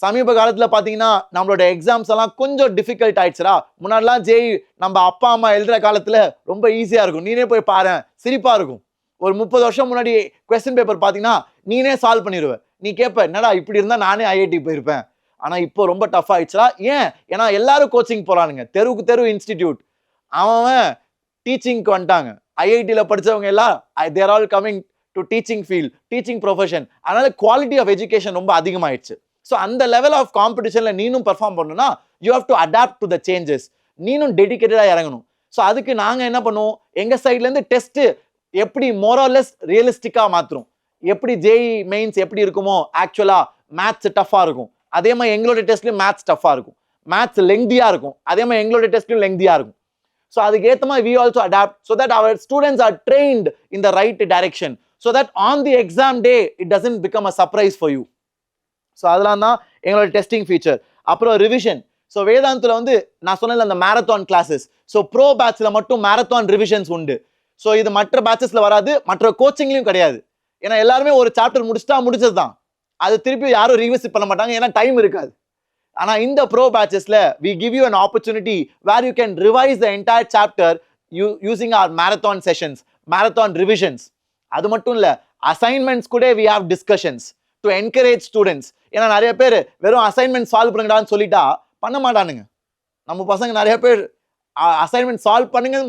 சமீப காலத்தில் பார்த்தீங்கன்னா நம்மளோட எக்ஸாம்ஸ் எல்லாம் கொஞ்சம் டிஃபிகல்ட் ஆயிடுச்சுரா. முன்னாடிலாம் ஜேஇ நம்ம அப்பா அம்மா எழுதுற காலத்தில் ரொம்ப ஈஸியாக இருக்கும். நீனே போய் பாரு, சிரிப்பாக இருக்கும். ஒரு 30 வருஷம் முன்னாடி கொஸ்டின் பேப்பர் பார்த்தீங்கன்னா நீனே சால்வ் பண்ணிடுவேன். நீ கேட்ப, என்னடா இப்படி இருந்தால் நானே ஐஐடி போயிருப்பேன். ஆனால் இப்போ ரொம்ப டஃப் ஆயிடுச்சுரா. ஏன்? ஏன்னா எல்லாரும் கோச்சிங் போகிறானுங்க, தெருவுக்கு தெரு இன்ஸ்டிடியூட். அவன் டீச்சிங்க்கு வந்துட்டாங்க. ஐஐடியில் படித்தவங்க எல்லாம் they're all coming to teaching field, teaching profession. அதனால குவாலிட்டி ஆஃப் எஜுகேஷன் ரொம்ப அதிகமாகிடுச்சு. ஸோ அந்த லெவல் ஆஃப் காம்படிஷனில் நீனும் பெர்ஃபார்ம் பண்ணணும்னா you have to adapt to the changes. நீனும் டெடிக்கேட்டடாக இறங்கணும். ஸோ அதுக்கு நாங்கள் என்ன பண்ணுவோம், எங்கள் சைட்லேருந்து டெஸ்ட்டு எப்படி மோரலெஸ் ரியலிஸ்டிக்காக மாற்றுறோம். எப்படி ஜேஇ மெயின்ஸ் எப்படி இருக்குமோ ஆக்சுவலாக மேத்ஸ் டஃப்பாக இருக்கும், அதே மாதிரி எங்களோட டெஸ்ட்லையும் மேத்ஸ் டஃப்பாக இருக்கும். மேத்ஸ் லெங்தியாக இருக்கும், அதே மாதிரி எங்களோட டெஸ்ட்லையும் லெங்தியாக இருக்கும். So அதுக்கு ஏத்த மாதிரி we also adapt so that our students are trained in the right direction, so that on the exam day it doesn't become a surprise for you. So அதெல்லாம் தான் எங்களோட டெஸ்டிங் ஃபீச்சர். அப்புறம் ரிவிஷன். ஸோ வேதாந்தில் வந்து நான் சொன்னேன் அந்த மேரத்தான் கிளாஸஸ். ஸோ ப்ரோ பேட்சில் மட்டும் மேரத்தான் ரிவிஷன்ஸ் உண்டு. ஸோ இது மற்ற பேட்சஸில் வராது, மற்ற கோச்சிங்லையும் கிடையாது. ஏன்னா எல்லாருமே ஒரு சாப்டர் முடிச்சுட்டா முடிச்சது தான். அது திருப்பி யாரும் ரிவிசிட் பண்ண மாட்டாங்க, ஏன்னா டைம் இருக்காது. ஆனால் இந்த bro பேட்சஸில் we give you an opportunity where you can revise the entire chapter using our marathon sessions, marathon revisions. அது மட்டும் இல்லை, அசைன்மெண்ட்ஸ் கூட we have discussions to encourage students. ஏன்னா நிறைய பேர் வெறும் அசைன்மெண்ட் சால்வ் பண்ணுங்கடான்னு சொல்லிட்டா பண்ண மாட்டானுங்க. நம்ம பசங்க நிறைய பேர் அசைன்மெண்ட் சால்வ் பண்ணுங்க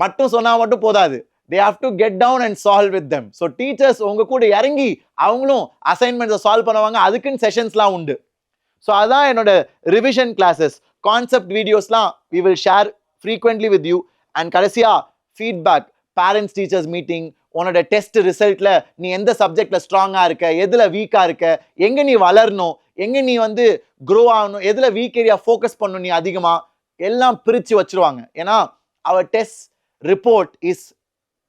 மட்டும் சொன்னால் மட்டும் போதாது. they have to get down and solve with them. So teachers உங்க கூட இறங்கி அவங்களும் அசைன்மெண்ட்ஸை சால்வ் பண்ணுவாங்க. அதுக்குன்னு செஷன்ஸ்லாம் உண்டு. ஸோ அதான் என்னோட ரிவிஷன் கிளாஸஸ். கான்செப்ட் வீடியோஸ்லாம் we will share frequently with you. And கடைசியாக ஃபீட்பேக், பேரண்ட்ஸ் டீச்சர்ஸ் மீட்டிங், உன்னோட டெஸ்ட் ரிசல்ட்டில் நீ எந்த சப்ஜெக்டில் ஸ்ட்ராங்காக இருக்க, எதில் வீக்காக இருக்க, எங்கே நீ வளரணும், எங்க நீ வந்து க்ரோ ஆகணும், எதுல வீக் ஏரியா ஃபோக்கஸ் பண்ணணும் நீ அதிகமா எல்லாம் பிரிச்சு வச்சிருவாங்க. ஏன்னா அவர் test report is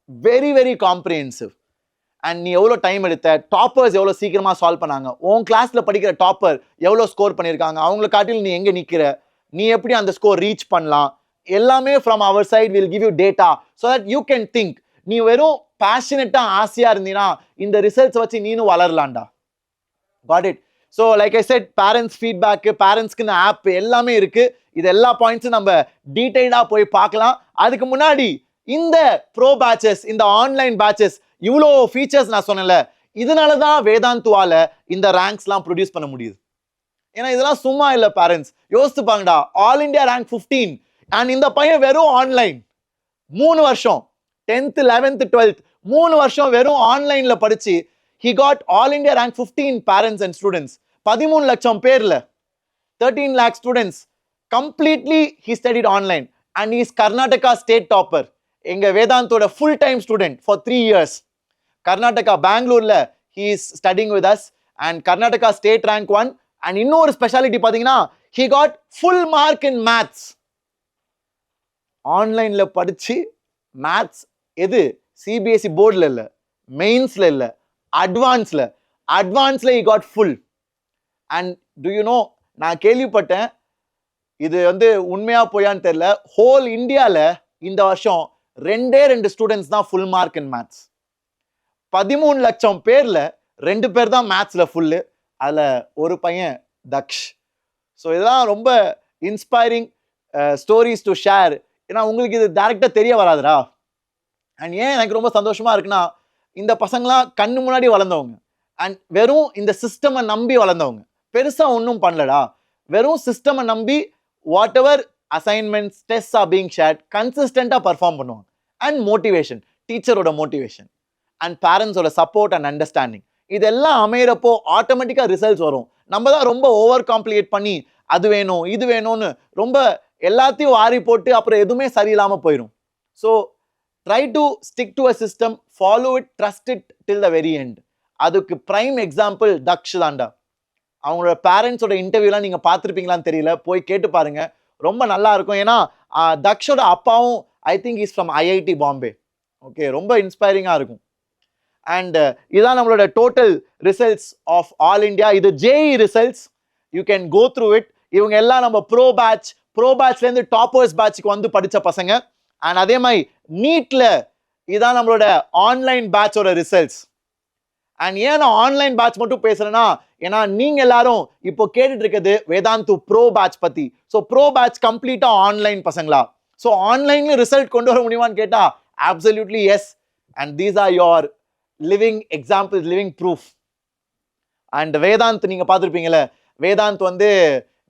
very very comprehensive. And நீ எவ்வளோ டைம் எடுத்த, டாப்பர்ஸ் எவ்வளோ சீக்கிரமா சால்வ் பண்ணாங்க, உன் கிளாஸ்ல படிக்கிற டாப்பர் எவ்வளோ ஸ்கோர் பண்ணியிருக்காங்க, அவங்கள காட்டிலும் நீ எங்க நிக்கிற, நீ எப்படி அந்த ஸ்கோர் ரீச் பண்ணலாம், எல்லாமே from our side will give you data so that you can think. நீ வெறும் பேஷனட்டா ஆசையா இருந்தீங்கன்னா இந்த ரிசல்ட்ஸ் வச்சு நீனும் வளரலாம்டா. Got it. So like I said, parents feedback, பேரண்ட்ஸ்க்கு ஆப் எல்லாமே இருக்கு. இது எல்லா பாயிண்ட்ஸும் நம்ம டீடைல்டா போய் பார்க்கலாம். அதுக்கு முன்னாடி இந்த ப்ரோ பேட்சஸ், இந்த ஆன்லைன் பேட்சஸ், இவ்வளோ ஃபீச்சர்ஸ் நான் சொன்னேன்ல, இதனால தான் வேதாந்துவால இந்த ரேங்க்ஸ்லாம் ப்ரொடியூஸ் பண்ண முடியுது. ஏன்னா இதெல்லாம் சும்மா இல்லை பேரண்ட்ஸ், யோசிச்சுப்பாங்கடா. ஆல் இண்டியா ரேங்க் 15 அண்ட் இந்த பையன் வெறும் ஆன்லைன் 3 வருஷம் 10th 11th 12th 3 வருஷம் வெறும் ஆன்லைன்ல படிச்சு he got all India rank 15 parents and students. 13 லட்சம் பேர்ல 13 lakh students completely he studied online and he is Karnataka state topper. எங்க வேதாந்தோட full time student for 3 years. Karnataka Bangalore he is studying with us and Karnataka state rank 1 and இன்னொரு ஸ்பெஷாலிட்டி பாத்தீங்கன்னா he got full mark in maths. ஆன்லைன்ல படிச்சு மேத்ஸ் எது சிபிஎஸ்இ போர்டில் இல்லை, மெயின்ஸ்ல இல்லை, அட்வான்ஸ்ல he got full. and do you know, நான் கேள்விப்பட்டேன், இது வந்து உண்மையா போயான்னு தெரியல, ஹோல் இந்தியால இந்த வருஷம் 2 ஸ்டூடெண்ட்ஸ் தான் ஃபுல் மார்க் இன் மேத்ஸ். 13 லட்சம் பேர்ல 2 பேர் தான் மேத்ஸ்ல ஃபுல்லு. அதுல ஒரு பையன் தக்ஷ். ஸோ இதெல்லாம் ரொம்ப இன்ஸ்பைரிங் ஸ்டோரிஸ் டு ஷேர். ஏன்னா உங்களுக்கு இது டைரக்டா தெரிய வராதுடா. அண்ட் ஏன் எனக்கு ரொம்ப சந்தோஷமா இருக்குன்னா, இந்த பசங்களாம் கண்ணு முன்னாடி வளர்ந்தவங்க அண்ட் வெறும் இந்த சிஸ்டமை நம்பி வளர்ந்தவங்க. பெருசா ஒன்றும் பண்ணலடா, வெறும் சிஸ்டமை நம்பி whatever assignments test are being shared கன்சிஸ்டண்டா பர்ஃபார்ம் பண்ணுவாங்க. அண்ட் மோட்டிவேஷன், டீச்சரோட மோட்டிவேஷன் அண்ட் பேரண்ட்ஸோட சப்போர்ட் அண்ட் அண்டர்ஸ்டாண்டிங், இதெல்லாம் அமையிறப்போ ஆட்டோமேட்டிக்கா ரிசல்ட்ஸ் வரும். நம்ம தான் ரொம்ப ஓவர் காம்ப்ளிகேட் பண்ணி அது வேணும் இது வேணும்னு ரொம்ப எல்லாத்தையும் வாரி போட்டு அப்புறம் எதுவுமே சரியில்லாம போயிடும். So try to stick to a system, follow it, trust it till the very end. அதுக்கு பிரைம் எக்ஸாம்பிள் தக்ஷ் தாண்டா. அவங்களோட பேரண்ட்ஸோட இன்டர்வியூலாம் நீங்க பார்த்துருப்பீங்களான்னு தெரியல, போய் கேட்டு பாருங்க, ரொம்ப நல்லா இருக்கும். ஏன்னா தக்ஷோட அப்பாவும் I think is from IIT Bombay. Okay, ரொம்ப இன்ஸ்பைரிங்கா இருக்கும். அண்ட் இதான் நம்மளோட total results of all India. இது JEE results, you can go through it. இவங்க எல்லாம் நம்ம ப்ரோ பேட்ச்லேருந்து டாப்பர்ஸ் பேட்சுக்கு வந்து படித்த பசங்க. அண்ட் அதே மாதிரி நீட்ல இதான் நம்மளோட ஆன்லைன் பேட்சோட ரிசல்ட்ஸ். அண்ட் ஏன் நான் ஆன்லைன் பேட்ச் மட்டும் பேசுறேன்னா, ஏன்னா நீங்க எல்லாரும் இப்போ கேட்டுட்டு இருக்கிறது வேதாந்து ப்ரோ பேட்ச் பத்தி. ஸோ ப்ரோ பேட்ச் கம்ப்ளீட்டா ஆன்லைன் பசங்களா? ஸோ ஆன்லைன்ல ரிசல்ட் கொண்டு வர முடியுமான்னு கேட்டா absolutely yes. And these are your living examples, living proof. And Vedant நீங்க பார்த்துருப்பீங்கல்ல, வேதாந்த் வந்து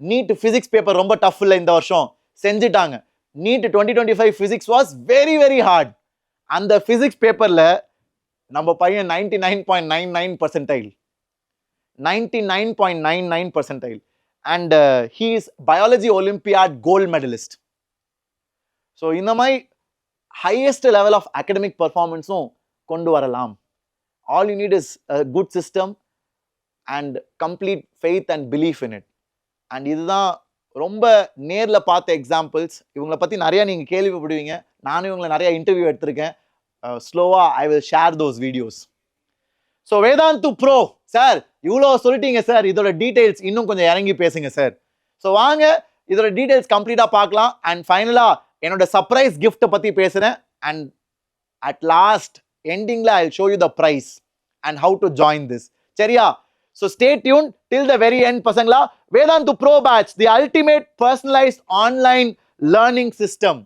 நீட் பிசிக்ஸ் பேப்பர் ரொம்ப டஃப் இல்லை இந்த வருஷம் செஞ்சுட்டாங்க. NEET 2025 physics was very very hard. அந்த பிசிக்ஸ் பேப்பர்ல நம்ம பையன் 99.99%, 99.99%. And he is biology olympiad gold medalist. So இந்த மாதிரி ஹையஸ்ட் லெவல் ஆஃப் அகடமிக் பர்ஃபார்மன்ஸும் கொண்டு வரலாம். All you need is a good system and complete faith and belief in it. And இதுதான் ரொம்ப நேரில் பார்த்த எக்ஸாம்பிள்ஸ். இவங்களை பற்றி நிறையா நீங்கள் கேள்விப்படுவீங்க. நானும் இவங்களை நிறையா இன்டர்வியூ எடுத்திருக்கேன். ஸ்லோவாக ஐ will share those videos. So Vedantu bro sir, இவ்வளோ சொல்லிட்டீங்க சார், இதோட டீட்டெயில்ஸ் இன்னும் கொஞ்சம் இறங்கி பேசுங்க சார். ஸோ வாங்க இதோட டீட்டெயில்ஸ் கம்ப்ளீட்டாக பார்க்கலாம். அண்ட் ஃபைனலாக என்னோட சர்ப்ரைஸ் கிஃப்ட்டை பற்றி பேசுகிறேன். அண்ட் அட் லாஸ்ட் எண்டிங்கில் I will show you the prize and how to join this. சரியா? So stay tuned till the very end பசங்களா. Vedantu pro batch, the ultimate personalized online learning system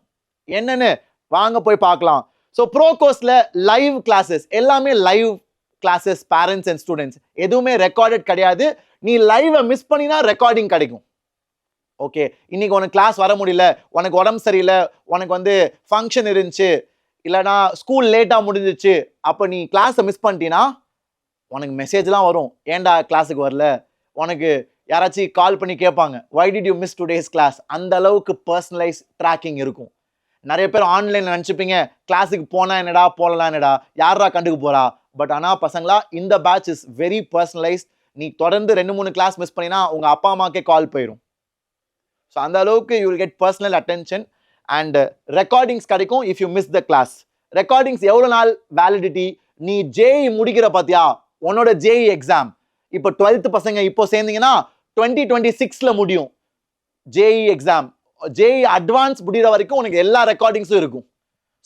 என்னன்னு வாங்க போய் பார்க்கலாம். ஸோ ப்ரோ கோர்ஸ்ல லைவ் கிளாஸஸ், எல்லாமே live classes, parents and students, எதுவுமே ரெக்கார்டட் கிடையாது. நீ லைவை மிஸ் பண்ணினா ரெக்கார்டிங் கிடைக்கும். ஓகே, இன்னைக்கு உனக்கு கிளாஸ் வர முடியல, உனக்கு உடம்பு சரியில்லை, உனக்கு வந்து ஃபங்க்ஷன் இருந்துச்சு, இல்லைனா ஸ்கூல் லேட்டாக முடிஞ்சிச்சு, அப்போ நீ கிளாஸை மிஸ் பண்ணிட்டீங்கன்னா உனக்கு மெசேஜ்லாம் வரும், ஏன்டா கிளாஸுக்கு வரல. உனக்கு யாராச்சும் கால் பண்ணி கேட்பாங்க, why did you miss today's class. அந்த அளவுக்கு பர்சனலைஸ் ட்ராக்கிங் இருக்கும். நிறைய பேர் ஆன்லைனில் நினச்சிப்பீங்க, கிளாஸுக்கு போனால் என்னடா போகலாம் என்னடா, யாரா கண்டுக்கு போகிறா. பட் ஆனால் பசங்களா, இந்த பேட்ச் இஸ் வெரி பர்சனலைஸ்ட். நீ தொடர்ந்து 2-3 கிளாஸ் மிஸ் பண்ணினா உங்க அப்பா அம்மாக்கே கால் போயிடும். ஸோ அந்த அளவுக்கு you will get personal attention and recordings கிடைக்கும் if you miss the class. Recordings எவ்வளோ நாள் வேலிடிட்டி? நீ ஜேஇ முடிக்கிற பார்த்தியா, உன்னோட ஜேஇ எக்ஸாம் இப்போ 12th பசங்க இப்போ சேர்ந்தீங்கன்னா 2026 முடியும் ஜேஇ எக்ஸாம். ஜேஇ அட்வான்ஸ் முடிகிற வரைக்கும் உனக்கு எல்லா ரெக்கார்டிங்ஸும் இருக்கும்.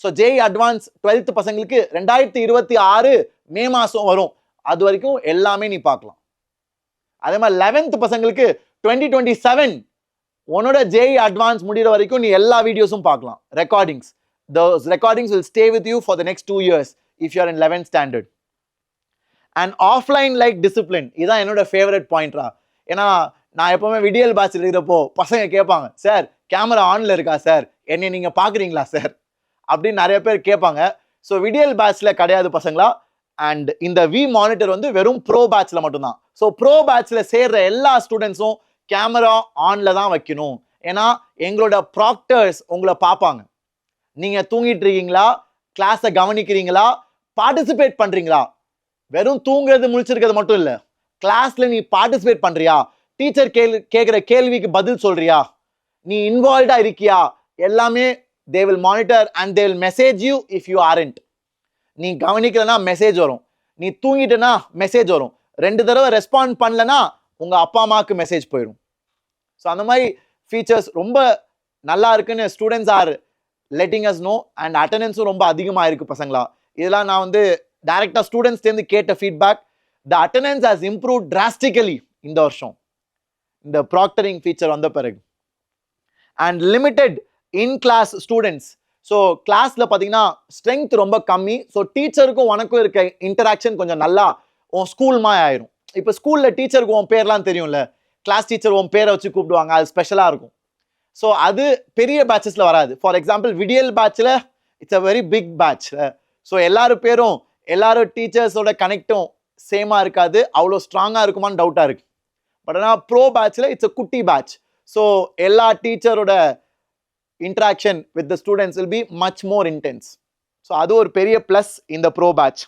ஸோ ஜேஇ அட்வான்ஸ் 12th பசங்களுக்கு 2026 மே மாதம் வரும். அது வரைக்கும் எல்லாமே நீ பார்க்கலாம். அதே மாதிரி 11th பசங்களுக்கு 2027 உன்னோட ஜேஇ அட்வான்ஸ் முடிகிற வரைக்கும் நீ எல்லா வீடியோஸும் பார்க்கலாம். Recordings, those recordings will stay with you for the next 2 years if you are in 11th standard. And offline like discipline, இதான் என்னோட ஃபேவரட் பாயிண்ட்ரா. ஏன்னா நான் எப்பவுமே விடியல் பேட்ச் இருக்கிறப்போ பசங்க கேட்பாங்க, சார் கேமரா ஆன்ல இருக்கா சார், என்னை நீங்க பாக்குறீங்களா சார் அப்படின்னு நிறைய பேர் கேட்பாங்க. ஸோ விடியல் பேட்ச்ல கிடையாது பசங்களா. அண்ட் இந்த வி மானிட்டர் வந்து வெறும் ப்ரோ பேட்ச்ல மட்டும்தான். ஸோ ப்ரோ பேட்ச்ல சேர்ற எல்லா ஸ்டூடெண்ட்ஸும் கேமரா ஆன்ல தான் வைக்கணும். ஏன்னா எங்களோட ப்ராக்டர்ஸ் உங்களை பார்ப்பாங்க. நீங்க தூங்கிட்டு இருக்கீங்களா, கிளாஸை கவனிக்கிறீங்களா, பார்ட்டிசிபேட் பண்றீங்களா? வெறும் தூங்குறது முழிச்சிருக்கிறது மட்டும் இல்ல, கிளாஸ்ல நீ பார்ட்டிசிபேட் பண்றியா, டீச்சர் கேட்கிற கேள்விக்கு பதில் சொல்றியா, நீ இன்வால்வ்டா இருக்கியா, எல்லாமே they will monitor and they will message you if you aren't. நீ கவனிக்கலனா மெசேஜ் வரும், நீ தூங்கிட்டனா மெசேஜ் வரும், 2 தடவை ரெஸ்பாண்ட் பண்ணலனா உங்க அப்பா அம்மாவுக்கு மெசேஜ் போயிடும். ஸோ அந்த மாதிரி ஃபீச்சர்ஸ் ரொம்ப நல்லா இருக்குன்னு students are letting us know. And அட்டெண்டன்ஸும் ரொம்ப அதிகமாக இருக்கு பசங்களா. இதெல்லாம் நான் வந்து டைரக்டா ஸ்டூடெண்ட்ஸ்லேருந்து கேட்ட feedback. The attendance has improve drastically இந்த வருஷம் இந்த ப்ராக்டரிங் ஃபீச்சர் வந்த பிறகு. And limited in class students. So கிளாஸ்ல பார்த்தீங்கன்னா ஸ்ட்ரென்த் ரொம்ப கம்மி. ஸோ டீச்சருக்கும் உனக்கும் இருக்க இன்டராக்ஷன் கொஞ்சம் நல்லா உன் ஸ்கூல் மாதிரி ஆயிரும். இப்போ ஸ்கூல்ல டீச்சருக்கு உன் பேர்லாம் தெரியும்ல, கிளாஸ் டீச்சர் உன் பேரை வச்சு கூப்பிடுவாங்க, அது ஸ்பெஷலாக இருக்கும். ஸோ அது பெரிய பேட்சஸ்ல வராது. ஃபார் எக்ஸாம்பிள் விடியல் பேட்ச்ல it's a very big batch. So எல்லாரும் பேரும் எல்லாரும் டீச்சர்ஸோட கனெக்டும் சேமா இருக்காது, அவ்வளோ ஸ்ட்ராங்காக இருக்குமான்னு டவுட்டாக இருக்கு. பட் ஆனால் ப்ரோ பேட்ச்ல இட்ஸ் அ குட்டி பேட்ச். ஸோ எல்லா டீச்சரோட interaction with the students will be much more intense. So அது ஒரு பெரிய ப்ளஸ் இந்த ப்ரோ பேட்ச்.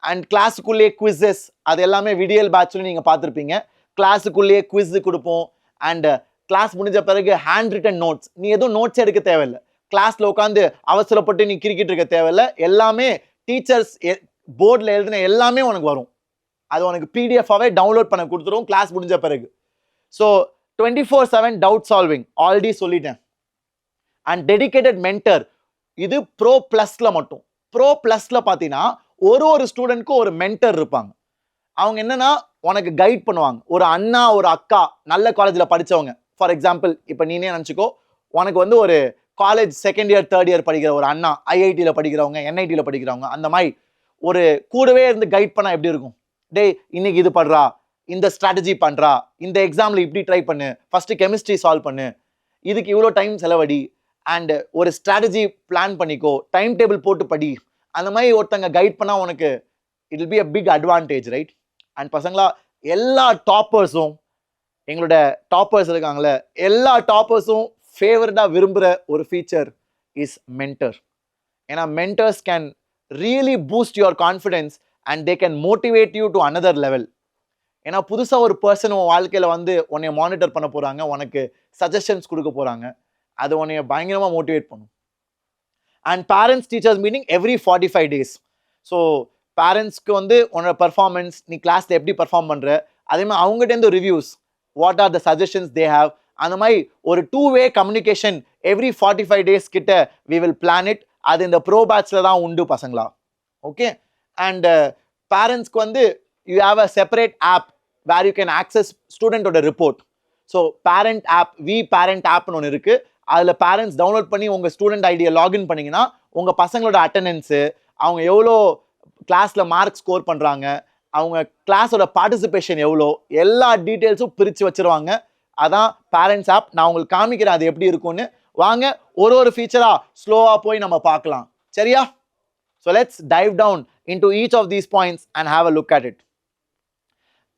அண்ட் கிளாஸுக்குள்ளேயே குவிஸஸ், அது எல்லாமே விடியல் பேட்ச்ல நீங்க பார்த்துருப்பீங்க. கிளாஸுக்குள்ளேயே குவிஸ் கொடுப்போம். அண்ட் கிளாஸ் முடிஞ்ச பிறகு ஹேண்ட் ரிட்டன் நோட்ஸ், நீ எதுவும் நோட்ஸ் எடுக்க தேவையில்லை, கிளாஸ்ல உட்காந்து அவசரப்பட்டு நீ கிரிக்கெட் இருக்க தேவையில்லை, எல்லாமே டீச்சர்ஸ் போர்டில் எழுதின எல்லாமே உனக்கு வரும். அது உனக்கு பிடிஎஃபாவே டவுன்லோட் பண்ண கொடுத்துரும் கிளாஸ் முடிஞ்ச பிறகு. ஸோ 24/7 டவுட் சால்விங் ஆல்ரெடி சொல்லிட்டேன். அண்ட் டெடிகேட்டட் மென்டர், இது ப்ரோ பிளஸ்ல மட்டும். ப்ரோ பிளஸ்ல பார்த்தீங்கன்னா ஒரு ஸ்டூடெண்ட்க்கும் ஒரு மென்டர் இருப்பாங்க. அவங்க என்னன்னா உனக்கு கைட் பண்ணுவாங்க. ஒரு அண்ணா ஒரு அக்கா நல்ல காலேஜில் படித்தவங்க. ஃபார் எக்ஸாம்பிள் இப்போ நீனே நினச்சிக்கோ, உனக்கு வந்து ஒரு college 2nd year 3rd year படிக்கிற ஒரு அண்ணா, ஐஐடியில் படிக்கிறவங்க, என்ஐடியில் படிக்கிறவங்க, அந்த மாதிரி ஒரு கூடவே இருந்து கைட் பண்ணால் எப்படி இருக்கும்? டேய் இன்னைக்கு இது பண்றா, இந்த ஸ்ட்ராட்டஜி பண்றா, இந்த எக்ஸாம்ல இப்படி ட்ரை பண்ணு, ஃபர்ஸ்ட் கெமிஸ்ட்ரி சால்வ் பண்ணு, இதுக்கு இவ்வளோ டைம் செலவடி, அண்ட் ஒரு ஸ்ட்ராட்டஜி பிளான் பண்ணிக்கோ, டைம் டேபிள் போட்டு படி. அந்த மாதிரி ஒருத்தங்க கைட் பண்ணா உனக்கு it will be a big advantage, right? And பசங்களா எல்லா டாப்பர்ஸும், எங்களோட டாப்பர்ஸ் இருக்காங்களே, எல்லா டாப்பர்ஸும் ஃபேவரட்டா விரும்புகிற ஒரு ஃபீச்சர் இஸ் மென்டர். ஏன்னா mentors can really boost your confidence and they can motivate you to another level. ஏன்னா புதுசாக ஒரு பர்சன் உன் வாழ்க்கையில் வந்து உன்னை மானிட்டர் பண்ண போகிறாங்க, உனக்கு சஜஷன்ஸ் கொடுக்க போகிறாங்க, அது உன்னைய பயங்கரமாக மோட்டிவேட் பண்ணும். And parents teachers meeting every 45 days. So பேரண்ட்ஸ்க்கு வந்து உன்னோட பர்ஃபார்மன்ஸ், நீ கிளாஸில் எப்படி பர்ஃபார்ம் பண்ணுற, அதே மாதிரி அவங்ககிட்ட reviews, what are the suggestions they have, அந்த மாதிரி ஒரு 2-way கம்யூனிகேஷன் எவ்ரி 45 days கிட்ட வி வில் பிளான் இட். அது இந்த ப்ரோ பேட்ச்ல தான் உண்டு பசங்களா. ஓகே. அண்ட் பேரண்ட்ஸ்க்கு வந்து you have a separate app where you can access ஸ்டூடெண்டோட report. So parent app, we parent ஆப்னு ஒன்று இருக்குது. அதில் பேரண்ட்ஸ் டவுன்லோட் பண்ணி உங்கள் ஸ்டூடெண்ட் ஐடியை லாகின் பண்ணிங்கன்னா உங்கள் பசங்களோட அட்டெண்டன்ஸு, அவங்க எவ்வளோ கிளாஸில் மார்க் ஸ்கோர் பண்ணுறாங்க, அவங்க கிளாஸோட பார்ட்டிசிபேஷன் எவ்வளோ, எல்லா டீட்டெயில்ஸும் பிரித்து வச்சுருவாங்க. அதான் பேரண்ட்ஸ் ஆப். நான் உங்களுக்கு காமிக்கிறேன் அது எப்படி இருக்கும்னு. வாங்க ஒரு ஃபீச்சராக ஸ்லோவாக போய் நம்ம பார்க்கலாம், சரியா? So let's dive down into each of these points and have a look at it.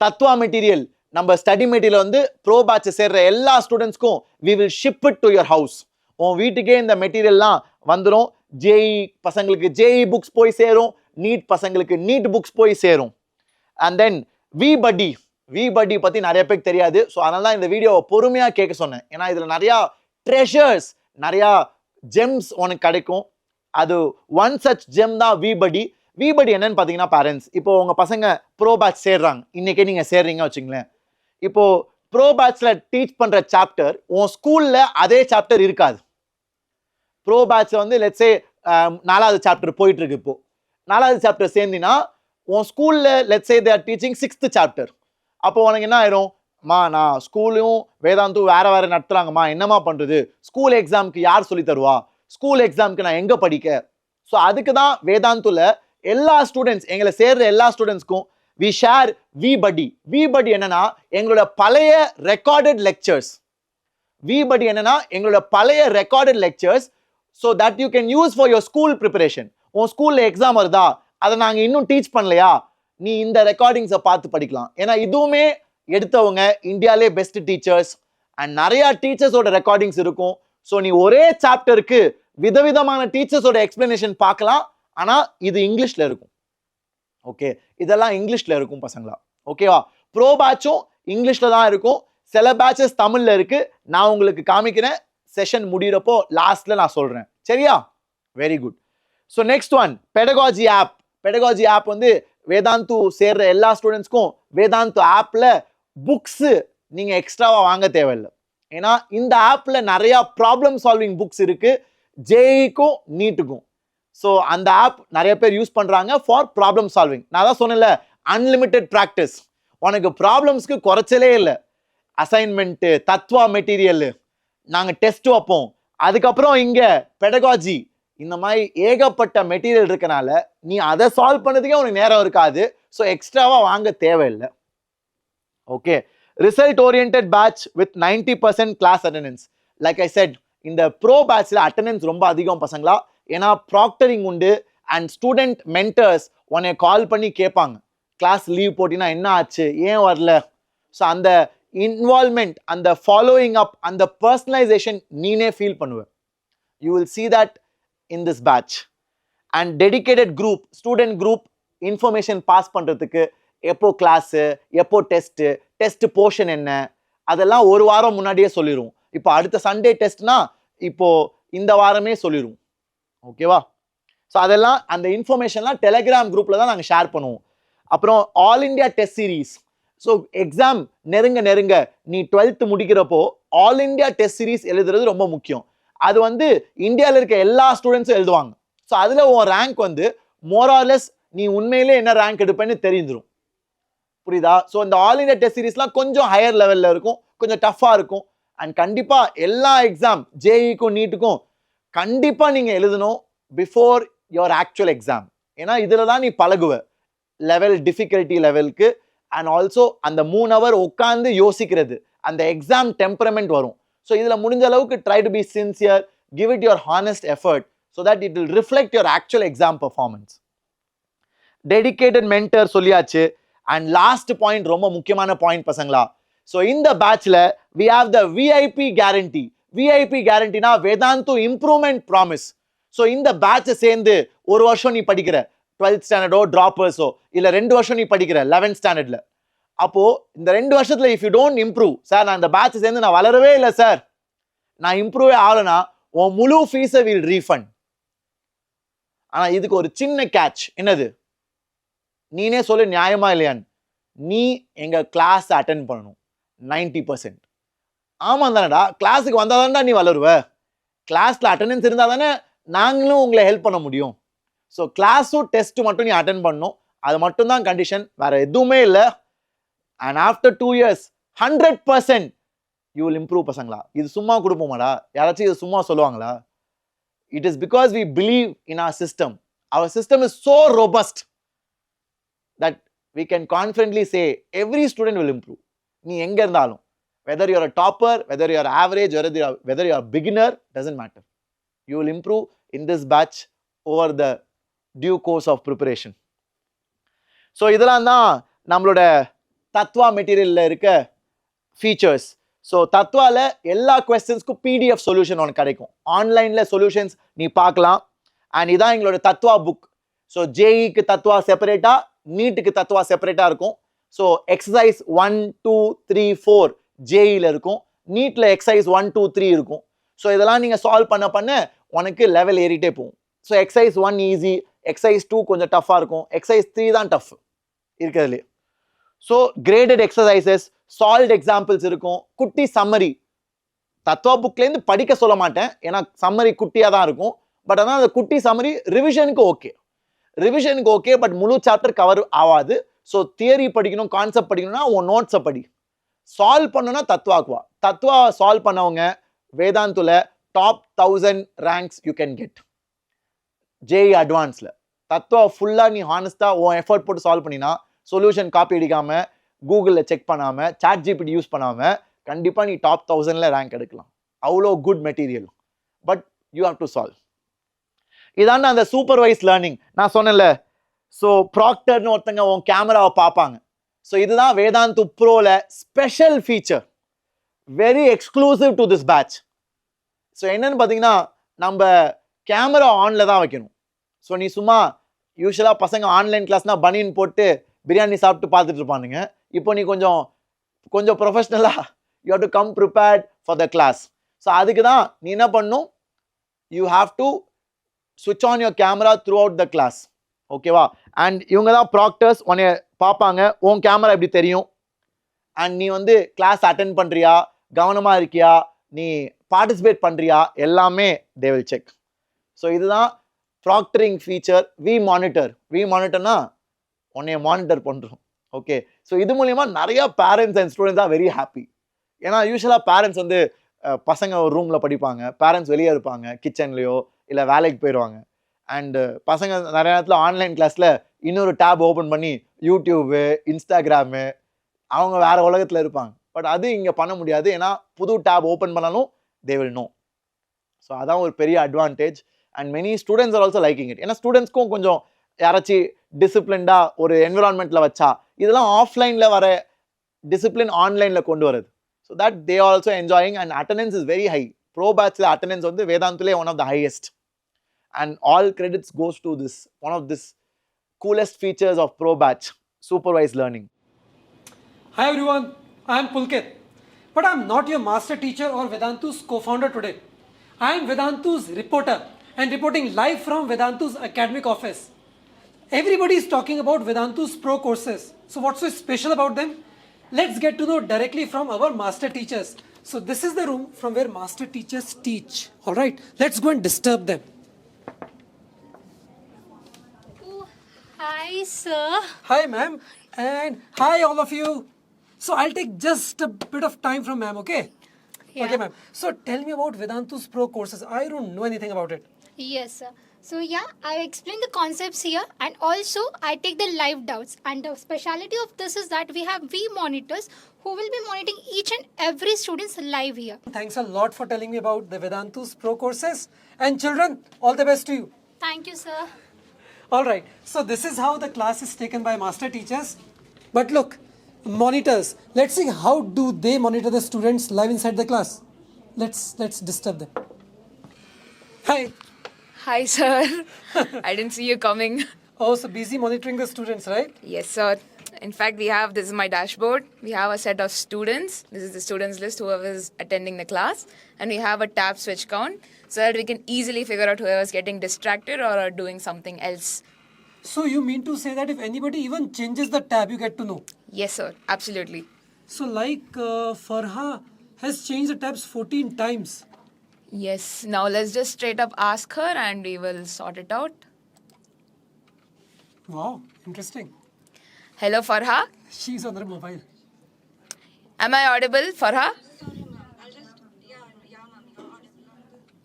Tatva material, நம்ம ஸ்டடி மெட்டீரியல் வந்து ப்ரோ பேட்ச் சேர்ற எல்லா ஸ்டூடெண்ட்ஸ்க்கும் we will ship it to your house. உன் வீட்டுக்கே இந்த மெட்டீரியல்லாம் வந்துடும். ஜேஇ பசங்களுக்கு ஜேஇ புக்ஸ் போய் சேரும், நீட் பசங்களுக்கு நீட் புக்ஸ் போய் சேரும். அண்ட் தென் வி பட்டி, VBuddy பத்தி நிறைய பேருக்கு தெரியாது. ஸோ அதனால தான் இந்த வீடியோவை பொறுமையா கேட்க சொன்னேன். ஏன்னா இதுல நிறைய ட்ரெஷர்ஸ், நிறைய ஜெம்ஸ் உனக்கு கிடைக்கும். அது ஒன் சச் ஜெம் தான் VBuddy. VBuddy என்னன்னு பார்த்தீங்கன்னா பேரண்ட்ஸ், இப்போ உங்க பசங்க ப்ரோ பேட்ச் சேர்றாங்க, இன்னைக்கே நீங்க சேர்றீங்க வச்சுங்களேன். இப்போ ப்ரோ பேட்ச்ல டீச் பண்ற சாப்டர் உன் ஸ்கூல்ல அதே சாப்டர் இருக்காது. ப்ரோ பேட்ச்ல வந்து லெட்ஸ் சே 4வது சாப்டர் போயிட்டு இருக்கு. இப்போ 4வது சாப்டர் சேர்ந்தினா உன் ஸ்கூல்ல let's say they are teaching 6th chapter. அப்போ உனக்கு என்ன ஆயிரும், நான் ஸ்கூலும் வேதாந்தும் வேற வேற நடத்துறாங்கம்மா, என்னமா பண்றது, ஸ்கூல் எக்ஸாமுக்கு யார் சொல்லி தருவா, ஸ்கூல் எக்ஸாமுக்கு நான் எங்க படிக்க. ஸோ அதுக்கு தான் வேதாந்துல எல்லா ஸ்டூடெண்ட்ஸ், எங்களை சேர்ற எல்லா ஸ்டூடெண்ட்ஸ்க்கும் வி ஷேர் VBuddy. VBuddy என்னன்னா எங்களோட பழைய ரெக்கார்டட் லெக்சர்ஸ். VBuddy என்னன்னா எங்களோட பழைய recorded lectures. So that you can use for your school preparation. உன் ஸ்கூல்ல எக்ஸாம் வருதா, அதை நாங்கள் இன்னும் டீச் பண்ணலையா, நீ இந்த ரெக்கார்டிங்ஸை பார்த்து படிக்கலாம். ஏன்னா இதுவுமே எடுத்தவங்க இந்தியாவிலே பெஸ்ட் டீச்சர்ஸ் அண்ட் நிறைய டீச்சர்ஸோட ரெக்கார்டிங்ஸ் இருக்கும். ஸோ நீ ஒரே சாப்டருக்கு விதவிதமான டீச்சர்ஸோட எக்ஸ்பிளனேஷன் பார்க்கலாம். ஆனால் இது இங்கிலீஷ்ல இருக்கும். ஓகே, இதெல்லாம் இங்கிலீஷ்ல இருக்கும் பசங்களா. ஓகேவா, ப்ரோ பேட்சும் இங்கிலீஷ்ல தான் இருக்கும். சில பேட்சஸ் தமிழ்ல இருக்கு. நான் உங்களுக்கு காமிக்கிறேன், செஷன் முடிகிறப்போ லாஸ்ட்ல நான் சொல்றேன். சரியா, very good. So next one, pedagogy app. Pedagogy app வந்து வேதாந்து சேர்ற எல்லா ஸ்டூடெண்ட்ஸ்க்கும் வேதாந்து ஆப்ல புக்ஸ் நீங்க எக்ஸ்ட்ராவா வாங்க தேவையில்லை. ஏன்னா இந்த ஆப்ல நிறைய ப்ராப்ளம் சால்விங் புக்ஸ் இருக்கு, ஜேஇக்கும் நீட்டுக்கும். ஸோ அந்த ஆப் நிறைய பேர் யூஸ் பண்றாங்க ஃபார் ப்ராப்ளம் சால்விங். நான் தான் சொன்னேன்ல, அன்லிமிட்டெட் ப்ராக்டிஸ். உனக்கு ப்ராப்ளம்ஸ்க்கு குறைச்சலே இல்லை. அசைன்மெண்ட், தத்வா மெட்டீரியல், நாங்கள் டெஸ்ட் வைப்போம். அதுக்கப்புறம் இங்க பெடகாஜி, இந்த மாதிரி ஏகப்பட்ட மெட்டீரியல் இருக்கனால நீ அதை சால்வ் பண்ணதுக்கே உனக்கு நேரம் இருக்காது. ஸோ எக்ஸ்ட்ராவா வாங்க தேவையில்லை. Okay, result oriented batch with 90% class attendance. Like I said, இந்த ப்ரோ பேட்ச்ல அட்டெண்டன்ஸ் ரொம்ப அதிகம் பசங்களா. ஏன்னா ப்ராக்டரிங் உண்டு அண்ட் ஸ்டூடெண்ட் மென்டர்ஸ் உன்னை கால் பண்ணி கேட்பாங்க, கிளாஸ் லீவ் போட்டினா என்ன ஆச்சு, ஏன் வரல. ஸோ அந்த இன்வால்மெண்ட், அந்த ஃபாலோயிங் அப், அந்த பர்சனலைசேஷன் நீனே ஃபீல் பண்ணுவ. You will see that in this batch. And dedicated group, student group information pass பண்றதுக்கு, எப்போ கிளாஸ், எப்போ டெஸ்ட் போர்ஷன் என்ன, அதெல்லாம் ஒரு வாரம் முன்னாடியே சொல்லிடுவோம். இப்போ அடுத்த சண்டே டெஸ்ட்னா இப்போ இந்த வாரமே சொல்லிடுவோம். ஓகேவா, ஸோ அதெல்லாம் அந்த இன்ஃபர்மேஷன்லாம் டெலிகிராம் குரூப்ல தான் நாங்கள் ஷேர் பண்ணுவோம். அப்புறம் all India test series. So exam நெருங்க நீ 12th முடிக்கிறப்போ ஆல் இண்டியா டெஸ்ட் சீரீஸ் எழுதுறது ரொம்ப முக்கியம். அது வந்து இந்தியாவில் இருக்க எல்லா ஸ்டூடெண்ட்ஸும் எழுதுவாங்க. ஸோ அதில் உன் ரேங்க் வந்து மோரார்லெஸ் நீ உண்மையிலே என்ன ரேங்க் எடுப்பேன்னு தெரிஞ்சிடும். புரியுதா? ஸோ இந்த ஆல் இண்டியா டெஸ்ட் சீரீஸ்லாம் கொஞ்சம் ஹையர் லெவலில் இருக்கும், கொஞ்சம் டஃப்பாக இருக்கும். அண்ட் கண்டிப்பாக எல்லா எக்ஸாம், ஜேஇக்கும் நீட்டுக்கும் கண்டிப்பாக நீங்கள் எழுதணும் பிஃபோர் யுவர் ஆக்சுவல் எக்ஸாம். ஏன்னா இதில் தான் நீ பழகுவ லெவல், டிஃபிகல்ட்டி லெவலுக்கு. அண்ட் ஆல்சோ அந்த 3 hour உட்காந்து யோசிக்கிறது, அந்த எக்ஸாம் டெம்பரமெண்ட் வரும். ஸோ இதில் முடிஞ்ச அளவுக்கு try to be sincere, give it your honest effort so that it will reflect your actual exam performance. Dedicated mentor சொல்லியாச்சு. அண்ட் லாஸ்ட் பாயிண்ட், ரொம்ப முக்கியமான பாயிண்ட் பசங்களா. ஸோ இந்த பேட்ச்ல we have the VIP guarantee. VIP கேரண்டினா வேதாந்து இம்ப்ரூவ்மெண்ட் ப்ராமிஸ். ஸோ இந்த பேட்சை சேர்ந்து ஒரு வருஷம் நீ படிக்கிற 12th ஸ்டாண்டர்டோ டிராப்பர்ஸோ, இல்லை 2 வருஷம் நீ படிக்கிற 11th ஸ்டாண்டர்ட்ல, அப்போ இந்த 2 வருஷத்துல if you don't improve, sir நான் இந்த பேட்சை சேர்ந்து நான் வளரவே இல்லை சார், நான் இம்ப்ரூவே ஆகலைன்னா உன் முழு ஃபீஸை வில் ரீஃபண்ட். ஆனா இதுக்கு ஒரு சின்ன கேட்ச். என்னது? நீனே சொல்லு, நியாயமா இல்லையான்னு. நீ எங்க கிளாஸ் அட்டென்ட் பண்ணணும் 90%. ஆமா தானடா, கிளாஸுக்கு வந்தாதான்டா நீ வளருவ. கிளாஸ்ல அட்டெண்டன்ஸ் இருந்தா தானே நாங்களும் உங்களை ஹெல்ப் பண்ண முடியும். ஸோ கிளாஸும் டெஸ்ட்டும் மட்டும் நீ அட்டென்ட் பண்ணணும், அது மட்டும் தான் கண்டிஷன், வேற எதுவுமே இல்லை. And after 2 years 100% you will improve பசங்களா. இது சும்மா கொடுப்போமாடா? யாராச்சும் இது சும்மா சொல்லுவாங்களா? It is because we believe in our system. Our system is so robust that we can confidently say every student will improve. நீ எங்க இருந்தாலும், whether you are a topper, whether you are average, whether you are a beginner, doesn't matter. You will improve in this batch over the due course of preparation. So இதெல்லாம் தான் நம்மளோட தத்வா மெட்டீரியல்ல இருக்க ஃபீச்சர்ஸ். ஸோ தத்வால எல்லா கொஸ்டின்ஸ்க்கும் PDF சொல்யூஷன் உனக்கு கிடைக்கும். ஆன்லைன்ல சொல்யூஷன்ஸ் நீ பார்க்கலாம். அண்ட் இதான் எங்களோட தத்வா புக். ஸோ ஜேஇக்கு தத்வா செப்பரேட்டா, நீட்டுக்கு தத்வா செப்பரேட்டா இருக்கும். ஸோ எக்ஸசைஸ் 1 2 3 4 ஜேஇல இருக்கும், நீட்ல எக்ஸசைஸ் 1 2 3 இருக்கும். ஸோ இதெல்லாம் நீங்கள் சால்வ் பண்ண உனக்கு லெவல் ஏறிட்டே போகும். ஸோ எக்ஸசைஸ் 1 ஈஸி, எக்ஸசைஸ் 2 கொஞ்சம் டஃப்பாக இருக்கும், எக்ஸசைஸ் 3 தான் டஃப் இருக்கிறதுலே. So graded exercises, solved examples இருக்கும், குட்டி சம்மரி. தத்துவா புக்லேருந்து படிக்க சொல்ல மாட்டேன், ஏன்னா சம்மரி குட்டியாக தான் இருக்கும். பட் ஆனால் அந்த குட்டி சம்மரி ரிவிஷனுக்கு ஓகே, பட் முழு சாப்டர் கவர் ஆகாது. ஸோ தியரி படிக்கணும், கான்செப்ட் படிக்கணும்னா உன் நோட்ஸை படி. சால்வ் பண்ணணும்னா தத்துவா சால்வ் பண்ணவங்க வேதாந்துல top 1000 ranks you can get. JEE அட்வான்ஸில் தத்துவா ஃபுல்லாக நீ ஹானஸ்டாக உன் எஃபர்ட் போட்டு சால்வ் பண்ணினா, சொல்யூஷன் காப்பி அடிக்காமல், கூகுளில் செக் பண்ணாமல், சாட் ஜிபிடி யூஸ் பண்ணாமல், கண்டிப்பாக நீ டாப் 1000ல ரேங்க் எடுக்கலாம். அவ்வளோ good material. But you have to solve. இதாண்ட அந்த சூப்பர்வைஸ் லேர்னிங் நான் சொன்னேன்ல. ஸோ ப்ராக்டர்னு ஒருத்தங்க உன் கேமராவை பார்ப்பாங்க. ஸோ இதுதான் வேதாந்து ப்ரோல special feature, very exclusive to this batch. So என்னன்னு பார்த்தீங்கன்னா, நம்ம கேமரா ஆனில் தான் வைக்கணும். ஸோ நீ சும்மா யூஸ்வலாக பசங்க ஆன்லைன் கிளாஸ்னா பனியன் போட்டு பிரியாணி சாப்பிட்டு பார்த்துட்டு இருப்பானுங்க. இப்போ நீ கொஞ்சம் ப்ரொஃபஷ்னலாக you have to come prepared for the class. So அதுக்கு தான் நீ என்ன பண்ணணும், யூ ஹாவ் டு ஸ்விட்ச் on your camera throughout the class. ஓகேவா? அண்ட் இவங்க தான் ப்ராக்டர்ஸ், உன்னை பார்ப்பாங்க, உன் கேமரா எப்படி தெரியும், அண்ட் நீ வந்து கிளாஸ் அட்டென்ட் பண்ணுறியா, கவனமாக இருக்கியா, நீ பார்ட்டிசிபேட் பண்ணுறியா, எல்லாமே தே வில் செக். ஸோ இதுதான் ப்ராக்டரிங் ஃபீச்சர். வி மானிட்டர்னா உன்னைய மானிட்டர் பண்ணுறோம். ஓகே, ஸோ இது மூலிமா நிறையா parents and students are very happy. ஏன்னா யூஸ்வலாக பேரண்ட்ஸ் வந்து பசங்க ஒரு ரூமில் படிப்பாங்க, பேரண்ட்ஸ் வெளியே இருப்பாங்க, கிச்சன்லேயோ இல்லை வேலைக்கு போயிடுவாங்க. அண்டு பசங்க நிறைய நேரத்தில் ஆன்லைன் கிளாஸில் இன்னொரு டேப் ஓப்பன் பண்ணி யூடியூபு, இன்ஸ்டாகிராமு, அவங்க வேறு உலகத்தில் இருப்பாங்க. பட் அது இங்கே பண்ண முடியாது, ஏன்னா புது டேப் ஓப்பன் பண்ணாலும் தே வில் நோ. ஸோ அதான் ஒரு பெரிய advantage. And many students are also liking it. ஏன்னா ஸ்டூடெண்ட்ஸ்க்கும் கொஞ்சம் யாராச்சும் டிசிப்ளின்டாக ஒரு என்விரான்மெண்ட்டில் வச்சா, இதெல்லாம் ஆஃப்லைனில் வர டிசிப்ளின் ஆன்லைனில் கொண்டு வருது. So that they are also enjoying. And attendance is very high. Pro பேட்சில் அட்டண்டன்ஸ் வந்து வேதாந்துலே one of the highest. And all credits goes to this one of this coolest features of Pro Batch, supervised learning. Hi everyone, I am Pulkit, but I am not your master teacher or Vedantu's co-founder today. I am Vedantu's reporter and reporting live from Vedantu's academic office. Everybody is talking about Vedantu's Pro courses. So what's so special about them? Let's get to know directly from our master teachers. So this is the room from where master teachers teach. Alright, let's go and disturb them. Hi, sir. Hi, ma'am. And hi, all of you. So I'll take just a bit of time from ma'am, okay? Yeah. Okay, ma'am. So tell me about Vedantu's Pro courses. I don't know anything about it. Yes, sir. So yeah, I explain the concepts here, and also I take the live doubts. And the speciality of this is that we have V monitors who will be monitoring each and every student's live here. Thanks a lot for telling me about the Vedantu's Pro courses. And children, all the best to you. Thank you, sir. Alright, so this is how the class is taken by master teachers. But look, monitors. Let's see how do they monitor the students live inside the class. Let's disturb them. Hi. Hi, sir. I didn't see you coming. Oh, so busy monitoring the students, right? Yes, sir. In fact, this is my dashboard. We have a set of students. This is the students list, whoever is attending the class. And we have a tab switch count so that we can easily figure out whoever is getting distracted or are doing something else. So you mean to say that if anybody even changes the tab, you get to know? Yes, sir. Absolutely. So like Farha has changed the tabs 14 times. Yes. Now let's just straight up ask her and we will sort it out. Wow, interesting. Hello, Farha. She's on her mobile. Am I audible, Farha?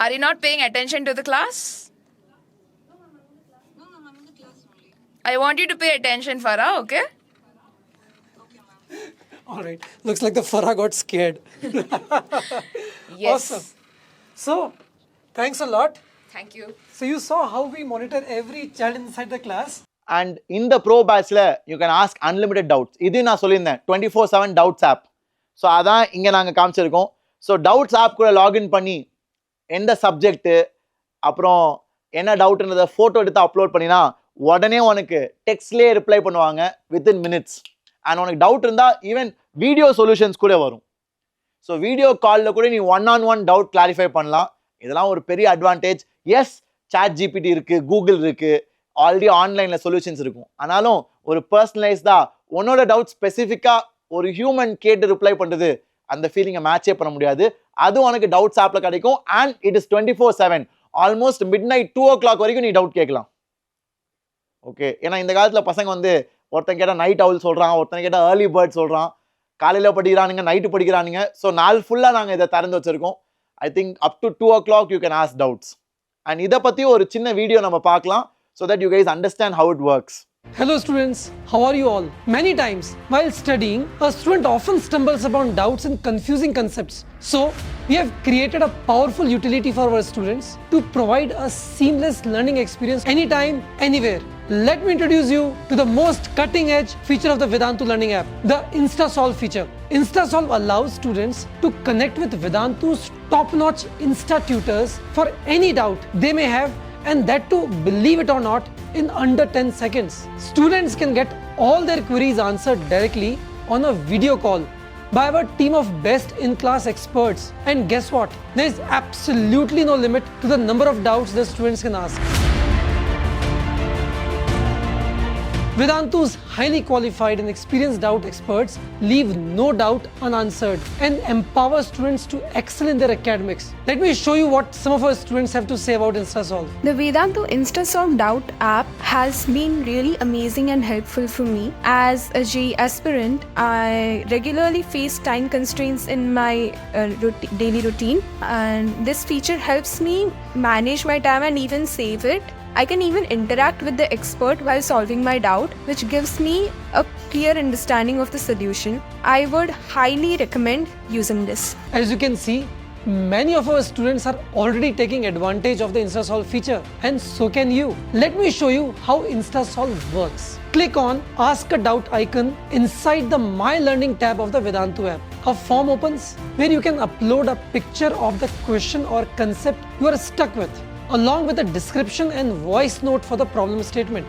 Are you not paying attention to the class? I want you to pay attention, Farha, okay? Alright, looks like the Farha got scared. Yes. Awesome. So, thanks a lot. Thank you. So you saw how we monitor every child inside the class. And இந்த ப்ரோ பேட்ச்ல you can ask unlimited doubts. இது நான் சொல்லியிருந்தேன் 24/7 டவுட்ஸ் ஆப். ஸோ அதான் இங்கே நாங்கள் காமிச்சிருக்கோம். ஸோ டவுட்ஸ் ஆப் கூட லாகின் பண்ணி எந்த சப்ஜெக்ட்டு அப்புறம் என்ன டவுட்ன்றதை ஃபோட்டோ எடுத்து அப்லோட் பண்ணினா உடனே உனக்கு டெக்ஸ்ட்லேயே ரிப்ளை பண்ணுவாங்க வித்தின் மினிட்ஸ். அண்ட் உனக்கு டவுட் இருந்தால் ஈவன் வீடியோ சொல்யூஷன்ஸ் கூட வரும். ஸோ வீடியோ காலில் கூட நீ ஒன் டவுட் கிளாரிஃபை பண்ணலாம். இதெல்லாம் ஒரு பெரிய அட்வான்டேஜ். எஸ், சாட் ஜிபிடி இருக்குது, கூகுள் இருக்குது, ஆல்ரெடி ஆன்லைனில் சொல்யூஷன்ஸ் இருக்கும். ஆனாலும் ஒரு பர்சனலைஸ்டாக உன்னோட டவுட் ஸ்பெசிஃபிக்காக ஒரு ஹியூமன் கேட்டு ரிப்ளை பண்ணுறது, அந்த ஃபீலிங்கை மேட்சே பண்ண முடியாது. அது உனக்கு டவுட்ஸ் ஆப்பில் கிடைக்கும். And it is 24/7. Almost midnight 2 o'clock வரைக்கும் நீ டவுட் கேட்கலாம். ஓகே, ஏன்னா இந்த காலத்தில் பசங்க வந்து ஒருத்தன் கேட்டால் நைட் அவுல் சொல்கிறான், ஒருத்தன் கேட்டால் ஏர்லி பேர்ட் சொல்கிறான், காலையில் படிக்கிறானுங்க, நைட்டு படிக்கிறானுங்க. ஸோ நாள் ஃபுல்லாக நாங்கள் இதை திறந்து வச்சுருக்கோம். I think up to 2 o'clock you can ask doubts. And இதை பற்றி ஒரு சின்ன வீடியோ நம்ம பார்க்கலாம், so that you guys understand how it works. Hello students, how are you all? Many times while studying, a student often stumbles upon doubts and confusing concepts. So, we have created a powerful utility for our students to provide a seamless learning experience anytime, anywhere. Let me introduce you to the most cutting-edge feature of the Vedantu Learning app, the InstaSolve feature. InstaSolve allows students to connect with Vedantu's top-notch Insta tutors for any doubt they may have, and that too, believe it or not, in under 10 seconds. Students can get all their queries answered directly on a video call by our team of best in-class experts. And guess what? There is absolutely no limit to the number of doubts the students can ask. Vedantu's highly qualified and experienced doubt experts leave no doubt unanswered and empower students to excel in their academics. Let me show you what some of our students have to say about InstaSolve. The Vedantu InstaSolve Doubt app has been really amazing and helpful for me. As a JEE aspirant, I regularly face time constraints in my daily routine, and this feature helps me manage my time and even save it. I can even interact with the expert while solving my doubt, which gives me a clear understanding of the solution. I would highly recommend using this. As you can see, many of our students are already taking advantage of the InstaSolve feature, and so can you. Let me show you how InstaSolve works. Click on Ask a Doubt icon inside the My Learning tab of the Vedantu app. A form opens where you can upload a picture of the question or concept you are stuck with, along with a description and voice note for the problem statement.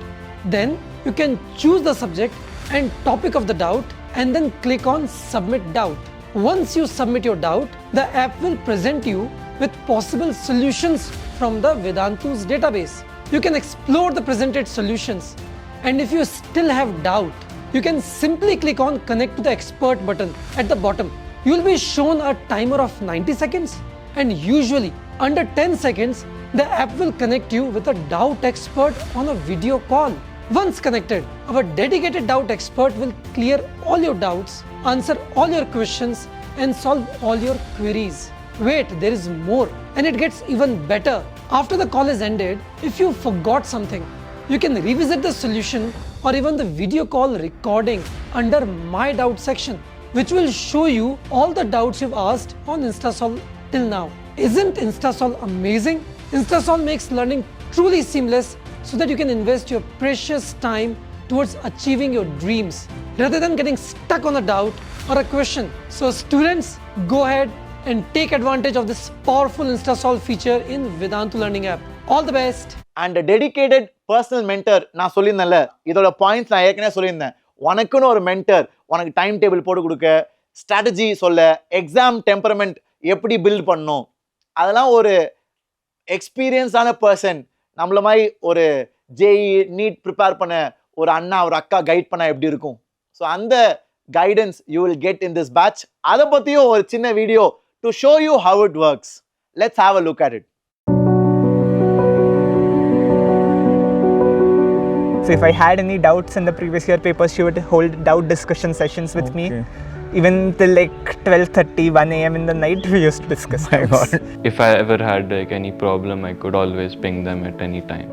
Then you can choose the subject and topic of the doubt and then click on Submit Doubt. Once you submit your doubt, the app will present you with possible solutions from the Vedantu's database. You can explore the presented solutions, and if you still have doubt, you can simply click on Connect to the Expert button at the bottom. You will be shown a timer of 90 seconds, and usually under 10 seconds, the app will connect you with a doubt expert on a video call. Once connected, our dedicated doubt expert will clear all your doubts, answer all your questions, and solve all your queries. Wait, there is more, and it gets even better. After the call is ended, if you forgot something, you can revisit the solution or even the video call recording under My Doubt section, which will show you all the doubts you've asked on InstaSolve till now. Isn't InstaSolve amazing? InstaSolve makes learning truly seamless so that you can invest your precious time towards achieving your dreams rather than getting stuck on a doubt or a question. So students, go ahead and take advantage of this powerful InstaSolve feature in Vedantu Learning app. All the best. And dedicated personal mentor நான் சொல்லியிருந்தேன்ல, இதோட பாயிண்ட்ஸ் நான் ஏற்கனவே சொல்லியிருந்தேன். உனக்குன்னு ஒரு மென்டர், உனக்கு டைம் டேபிள் போட்டு கொடுக்க, ஸ்ட்ராட்டஜி சொல்ல, எக்ஸாம் டெம்பரமெண்ட் எப்படி பில்ட் பண்ணணும், அதெல்லாம் ஒரு எக்ஸ்பீரியன்ஸான பர்சன் நம்மள மாதிரி ஒரு ஜேஇ நீட் ப்ரிப்பேர் பண்ண ஒரு அண்ணா ஒரு அக்கா கைட் பண்ண எப்படி இருக்கும். ஸோ அந்த guidance you will get in this batch. அதை பற்றியும் ஒரு சின்ன video to show you how it works. Let's have a look at it. So if I had any doubts in the previous year papers, she would hold doubt discussion sessions with me. Even till like 12:30, 1 a.m. in the night, we used to discuss. My God. If I ever had like any problem, I could always ping them at any time.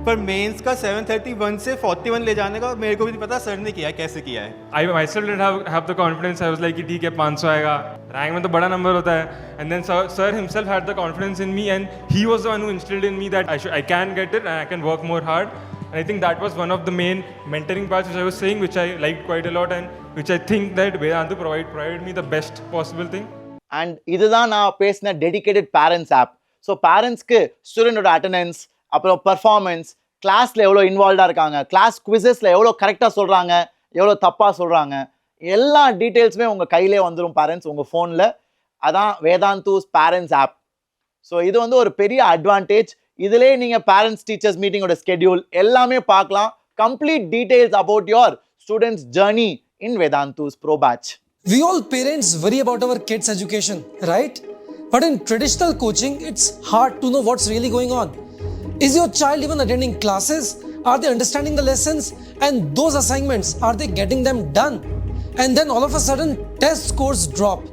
पर मेंस का 731 से 41 ले जाने का मेरे को भी नहीं पता सर ने किया कैसे किया है. I myself didn't have the confidence. I was like कि ठीक है 500 आएगा, रैंक में तो बड़ा नंबर होता है. And then sir himself had the confidence in me, and he was the one who instilled in me that I can get it and I can work more hard. And I think that was one of the main mentoring parts which I was saying, which I liked quite a lot, and which I think that Vedantu provided me the best possible thing. And இதுதான் நான் பேசின டெடிகேட்டட் பேரண்ட்ஸ் ஆப். ஸோ பேரண்ட்ஸ்க்கு ஸ்டூடெண்டோட அட்டண்டன்ஸ், அப்புறம் பர்ஃபார்மன்ஸ், கிளாஸில் எவ்வளோ இன்வால்வ்டாக இருக்காங்க, கிளாஸ் குவிசஸில் எவ்வளோ கரெக்டாக சொல்கிறாங்க, எவ்வளோ தப்பாக சொல்கிறாங்க, எல்லா டீட்டெயில்ஸுமே உங்கள் கையிலே வந்துடும் பேரண்ட்ஸ் உங்கள் ஃபோனில். அதான் வேதாந்தூஸ் பேரண்ட்ஸ் ஆப். ஸோ இது வந்து ஒரு பெரிய அட்வான்டேஜ். இதிலே நீங்கள் பேரண்ட்ஸ் டீச்சர்ஸ் மீட்டிங்கோட ஸ்கெடியூல் எல்லாமே பார்க்கலாம். Complete details about your students journey in Vedantu's pro batch. We all parents worry about our kids' education, right? But in traditional coaching, it's hard to know what's really going on. Is your child even attending classes? Are they understanding the lessons? And those assignments, are they getting them done? And then all of a sudden, test scores drop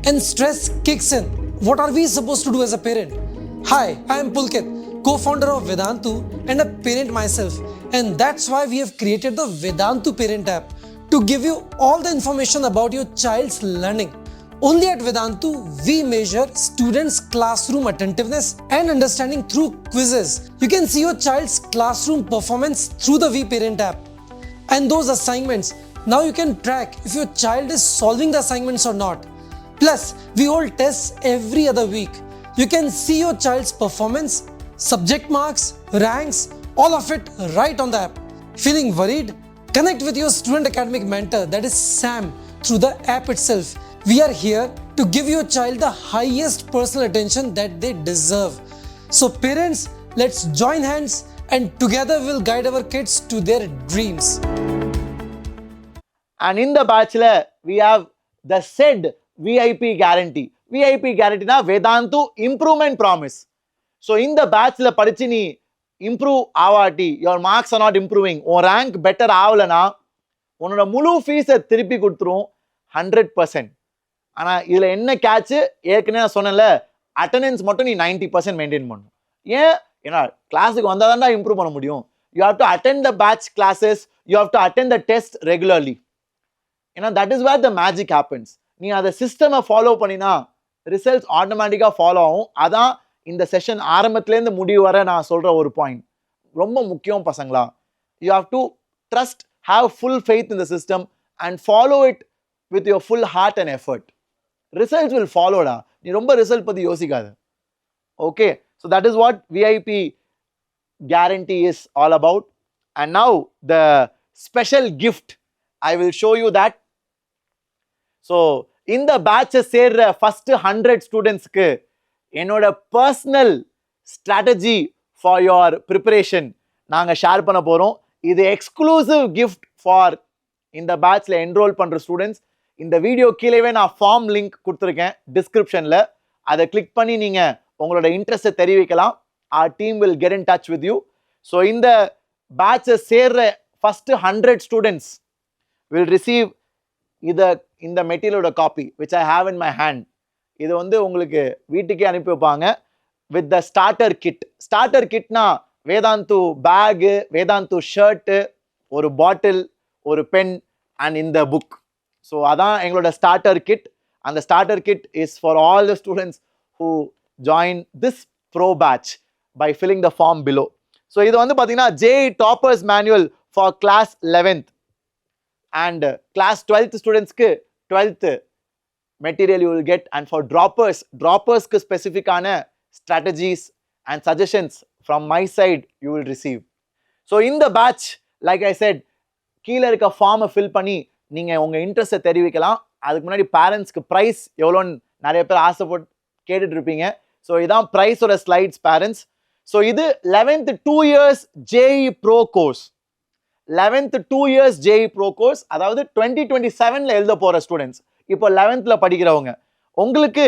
and stress kicks in. What are we supposed to do as a parent? Hi, I am Pulkit, co-founder of Vedantu and a parent myself. And that's why we have created the Vedantu Parent app to give you all the information about your child's learning. Only at Vedantu, we measure students' classroom attentiveness and understanding through quizzes. You can see your child's classroom performance through the VParent app. And those assignments, now you can track if your child is solving the assignments or not. Plus, we hold tests every other week. You can see your child's performance, subject marks, ranks, all of it right on the app. Feeling worried? Connect with your student academic mentor, that is Sam, through the app itself. We are here to give your child the highest personal attention that they deserve. So parents, let's join hands and together we'll guide our kids to their dreams. And in the bachelor, we have the said VIP guarantee. VIP guarantee na Vedantu improvement promise. So in the bachelor படிச்சு நீ improve ஆவாட்டி, your marks are not improving, உன் rank better ஆகலனா உன்னோட முழு ஃபீஸை திருப்பி கொடுத்துரும் 100%. ஆனால் இதில் என்ன கேட்சு, ஏற்கனவே நான் சொன்னேன்ல, அட்டண்டன்ஸ் மட்டும் நீ 90% மெயின்டைன் பண்ணணும். ஏன்? ஏன்னா கிளாஸுக்கு வந்தால் தான்டா இம்ப்ரூவ் பண்ண முடியும். You have to attend the batch classes, you have to attend the test regularly. ஏன்னா that is where the magic happens. நீ அதை சிஸ்டமை ஃபாலோ பண்ணினா ரிசல்ட்ஸ் ஆட்டோமேட்டிக்காக ஃபாலோ ஆகும். அதான் இந்த செஷன் ஆரம்பத்துலேருந்து முடிவு வர நான் சொல்கிற ஒரு பாயிண்ட். ரொம்ப முக்கியம் பசங்களா. You have to trust, have full faith in the system and follow it with your full heart and effort. Results will ஃபாலோடா. நீ ரொம்ப ரிசல்ட் பற்றி யோசிக்காத. Okay, so that is what VIP guarantee is all about. And now the special gift, I will show you that. So in the batch சேர்ற first 100 students க்கு என்னோட personal strategy for your preparation நாங்கள் ஷேர் பண்ண போகிறோம். இது எக்ஸ்க்ளூசிவ் கிஃப்ட் ஃபார் இந்த பேட்ச்ல என்ரோல் பண்ணுற ஸ்டூடெண்ட்ஸ். இந்த வீடியோ கீழேவே நான் ஃபார்ம் லிங்க் கொடுத்துருக்கேன் டிஸ்கிரிப்ஷனில். அதை கிளிக் பண்ணி நீங்கள் உங்களோட இன்ட்ரெஸ்ட்டை தெரிவிக்கலாம். Our team will get in touch with you. So in the batch சேர்ற first 100 students will receive இந்த மெட்டீரியலோட copy which I have in my hand. இது வந்து உங்களுக்கு வீட்டுக்கே அனுப்பி வைப்பாங்க with the starter kit. Starter kitனா வேதாந்து பேகு, வேதாந்து ஷர்ட்டு, ஒரு பாட்டில், ஒரு பென் அண்ட் இந்த புக். ஸோ அதான் எங்களோட ஸ்டார்டர் கிட். அந்த starter kit is for all the students who join this pro batch by filling the form below. So இது வந்து பார்த்தீங்கன்னா JEE Toppers Manual for class 11th and class 12th ஸ்டூடெண்ட்ஸ்க்கு 12th material you will get, and for droppersக்கு ஸ்பெசிஃபிக்கான strategies and suggestions from my side you will receive. So in the batch, like I said, கீழே இருக்க ஃபார்மை ஃபில் பண்ணி நீங்கள் உங்கள் இன்ட்ரெஸ்ட்டை தெரிவிக்கலாம். அதுக்கு முன்னாடி பேரண்ட்ஸ்க்கு ப்ரைஸ் எவ்வளோன்னு நிறைய பேர் ஆசைப்பட்டு கேட்டுட்டு இருப்பீங்க. ஸோ இதான் ப்ரைஸோட ஸ்லைட்ஸ் பேரண்ட்ஸ். ஸோ இது 11th 2 years JEE Pro course. 11th 2 years JEE Pro course, அதாவது 2027 எழுத போகிற ஸ்டூடெண்ட்ஸ். இப்போ 11th படிக்கிறவங்க, உங்களுக்கு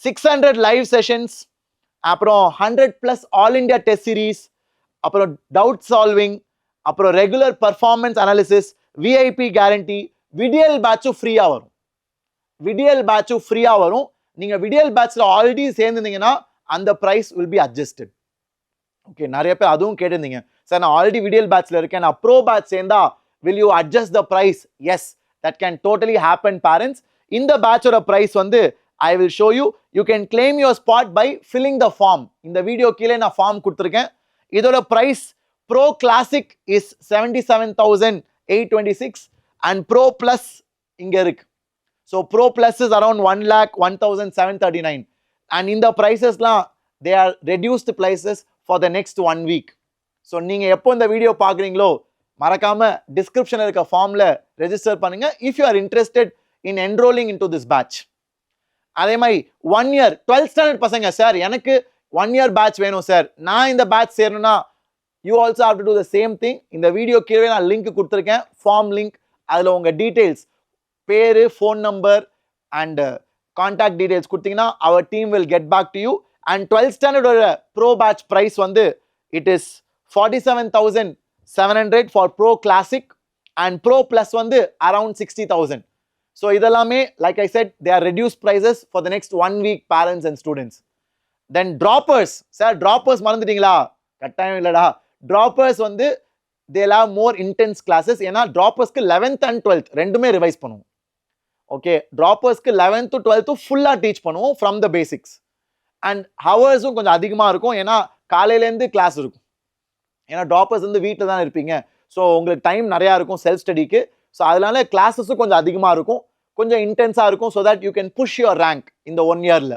600 லைவ் செஷன்ஸ், அப்புறம் 100+ ஆல் இண்டியா டெஸ்ட் சீரீஸ், அப்புறம் டவுட் சால்விங், அப்புறம் regular performance analysis, VIP guarantee, விடியல் பேட்சும் ஃப்ரீயாக வரும். விடியல் பேட்சும் ஃப்ரீயாக வரும். நீங்கள் விடியல் பேட்சில் ஆல்ரெடி சேர்ந்துருந்தீங்கன்னா அந்த price will be adjusted. Okay, நிறைய பேர் அதுவும் கேட்டிருந்தீங்க, சார் நான் ஆல்ரெடி விடியல் பேட்சில் இருக்கேன், நான் ப்ரோ பேட்ச் சேர்ந்தா will you adjust the price? Yes, that can totally happen parents. இந்த பேட்சோட ப்ரைஸ் வந்து I will show you. You can claim your spot by filling the form. இந்த வீடியோ கீழே நான் ஃபார்ம் கொடுத்துருக்கேன். இதோட price pro classic is 77,826 and pro plus இங்கே இருக்கு. So Pro Plus is around 1,01,739. And in the prices they are reduced prices for the next 1 week. So நீங்க எப்போ இந்த வீடியோ பார்க்குறீங்களோ மறக்காம டிஸ்கிரிப்ஷனில் இருக்க ஃபார்மில் ரெஜிஸ்டர் பண்ணுங்க if you are interested in enrolling into this batch. அதே மாதிரி 1 year 12th standard பசங்க சார் எனக்கு 1 year batch வேணும் சார், நான் இந்த பேட்ச் சேரணும்னா you also have to do the same thing. இந்த வீடியோ கீழே நான் லிங்க் கொடுத்துருக்கேன், ஃபார்ம் லிங்க். அதில் உங்கள் டீட்டெயில்ஸ், பேர், phone number and contact details கொடுத்தீங்கன்னா our team will get back to you. And 12th standard pro batch price வந்து it is 47,700 for Pro Classic and Pro Plus வந்து around 60,000. So இதெல்லாமே like I said they are reduced prices for the next 1 week parents and students. Then droppers, sir droppers மறந்துட்டீங்களா? கட்டாயம் இல்லடா. droppers வந்து they'll have more intense classes. ஏன்னா droppersக்கு 11th and 12th ரெண்டுமே ரிவைஸ் பண்ணுவோம். ஓகே, droppersக்கு 11th to 12th ஃபுல்லாக டீச் பண்ணுவோம் from the basics. அண்ட் ஹவர்ஸும் கொஞ்சம் அதிகமாக இருக்கும், ஏன்னா காலையிலேருந்து கிளாஸ் இருக்கும். ஏன்னா ட்ராப்பர்ஸ் வந்து வீட்டில் தான் இருப்பீங்க, ஸோ உங்களுக்கு டைம் நிறையா இருக்கும் செல்ஃப் ஸ்டடிக்கு. ஸோ அதனால கிளாஸஸும் கொஞ்சம் அதிகமாக இருக்கும், கொஞ்சம் இன்டென்ஸாக இருக்கும், so that you can push your rank இந்த 1 இயரில்.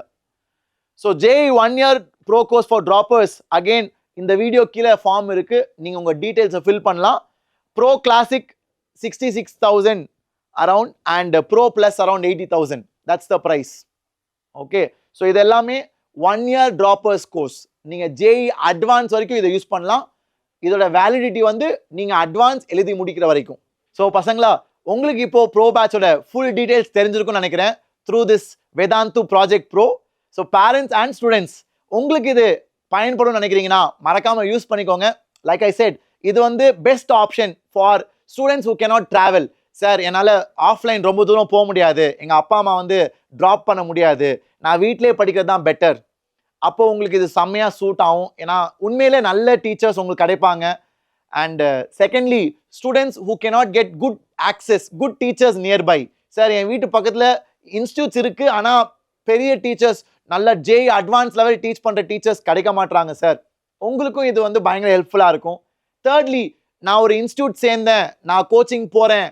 So JEE 1 year pro course for droppers, again இந்த வீடியோ கீழே ஃபார்ம் இருக்குது, நீங்கள் உங்கள் டீட்டெயில்ஸை ஃபில் பண்ணலாம். Pro classic 66,000 around and pro plus around 80,000, that's the price. Okay, so இது எல்லாமே 1 year ட்ராப்பர்ஸ் கோர்ஸ். நீங்கள் JEE அட்வான்ஸ் வரைக்கும் இதை யூஸ் பண்ணலாம். இதோட வேலிடிட்டி வந்து நீங்கள் அட்வான்ஸ் எழுதி முடிக்கிற வரைக்கும். ஸோ பசங்களா, உங்களுக்கு இப்போ ப்ரோ பேட்சோட ஃபுல் டீடைல்ஸ் தெரிஞ்சிருக்கும்னு நினைக்கிறேன் through this Vedantu project pro. So parents and students, உங்களுக்கு இது பயன்படும் நினைக்கிறீங்கன்னா மறக்காம யூஸ் பண்ணிக்கோங்க. லைக் ஐ செட், இது வந்து best option for students who cannot travel. Sir என்னால் ஆஃப்லைன் ரொம்ப தூரம் போக முடியாது, எங்கள் அப்பா அம்மா வந்து ட்ராப் பண்ண முடியாது, நான் வீட்டிலே படிக்கிறது தான் பெட்டர். அப்போ உங்களுக்கு இது செம்மையாக சூட் ஆகும், ஏன்னா உண்மையிலே நல்ல டீச்சர்ஸ் உங்களுக்கு கிடைப்பாங்க. And secondly, students who cannot get good access, good teachers nearby. Sir என் வீட்டு பக்கத்தில் இன்ஸ்டியூட்ஸ் இருக்குது, ஆனால் பெரிய டீச்சர்ஸ், நல்ல JEE அட்வான்ஸ் லெவல் டீச் பண்ணுற டீச்சர்ஸ் கிடைக்க மாட்டாங்க சார். உங்களுக்கும் இது வந்து பயங்கர ஹெல்ப்ஃபுல்லாக இருக்கும். தேர்ட்லி, நான் ஒரு இன்ஸ்டியூட் சேர்ந்தேன், நான் கோச்சிங் போகிறேன்,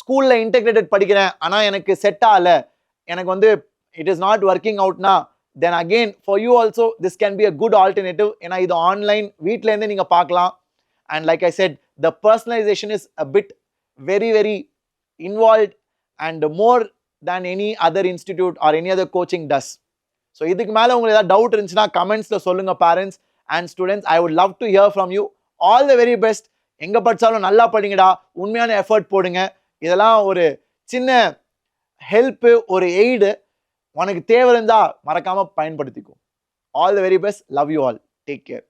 ஸ்கூலில் இன்டெகிரேட்டட் படிக்கிறேன், ஆனால் எனக்கு செட் ஆகலை, எனக்கு வந்து இட் இஸ் நாட் ஒர்க்கிங் அவுட்னா, then again for you also this can be a good alternative. ஏன்னா இது ஆன்லைன், வீட்டில் இருந்து நீங்கள் பார்க்கலாம். And like I said, the personalization is a bit very involved and more than any other institute or any other coaching does. So இதுக்கு மேலே உங்களுக்கு ஏதாவது டவுட் இருந்துச்சுன்னா கமெண்ட்ஸில் சொல்லுங்கள் parents and students. I would love to hear from you. All the very best. எங்கே படித்தாலும் நல்லா படிங்கடா, உண்மையான எஃபர்ட் போடுங்க. இதெல்லாம் ஒரு சின்ன ஹெல்ப்பு, ஒரு எய்டு, உனக்கு தேவை இருந்தால் மறக்காமல் பயன்படுத்திக்கும். All the very best. Love you all. Take care.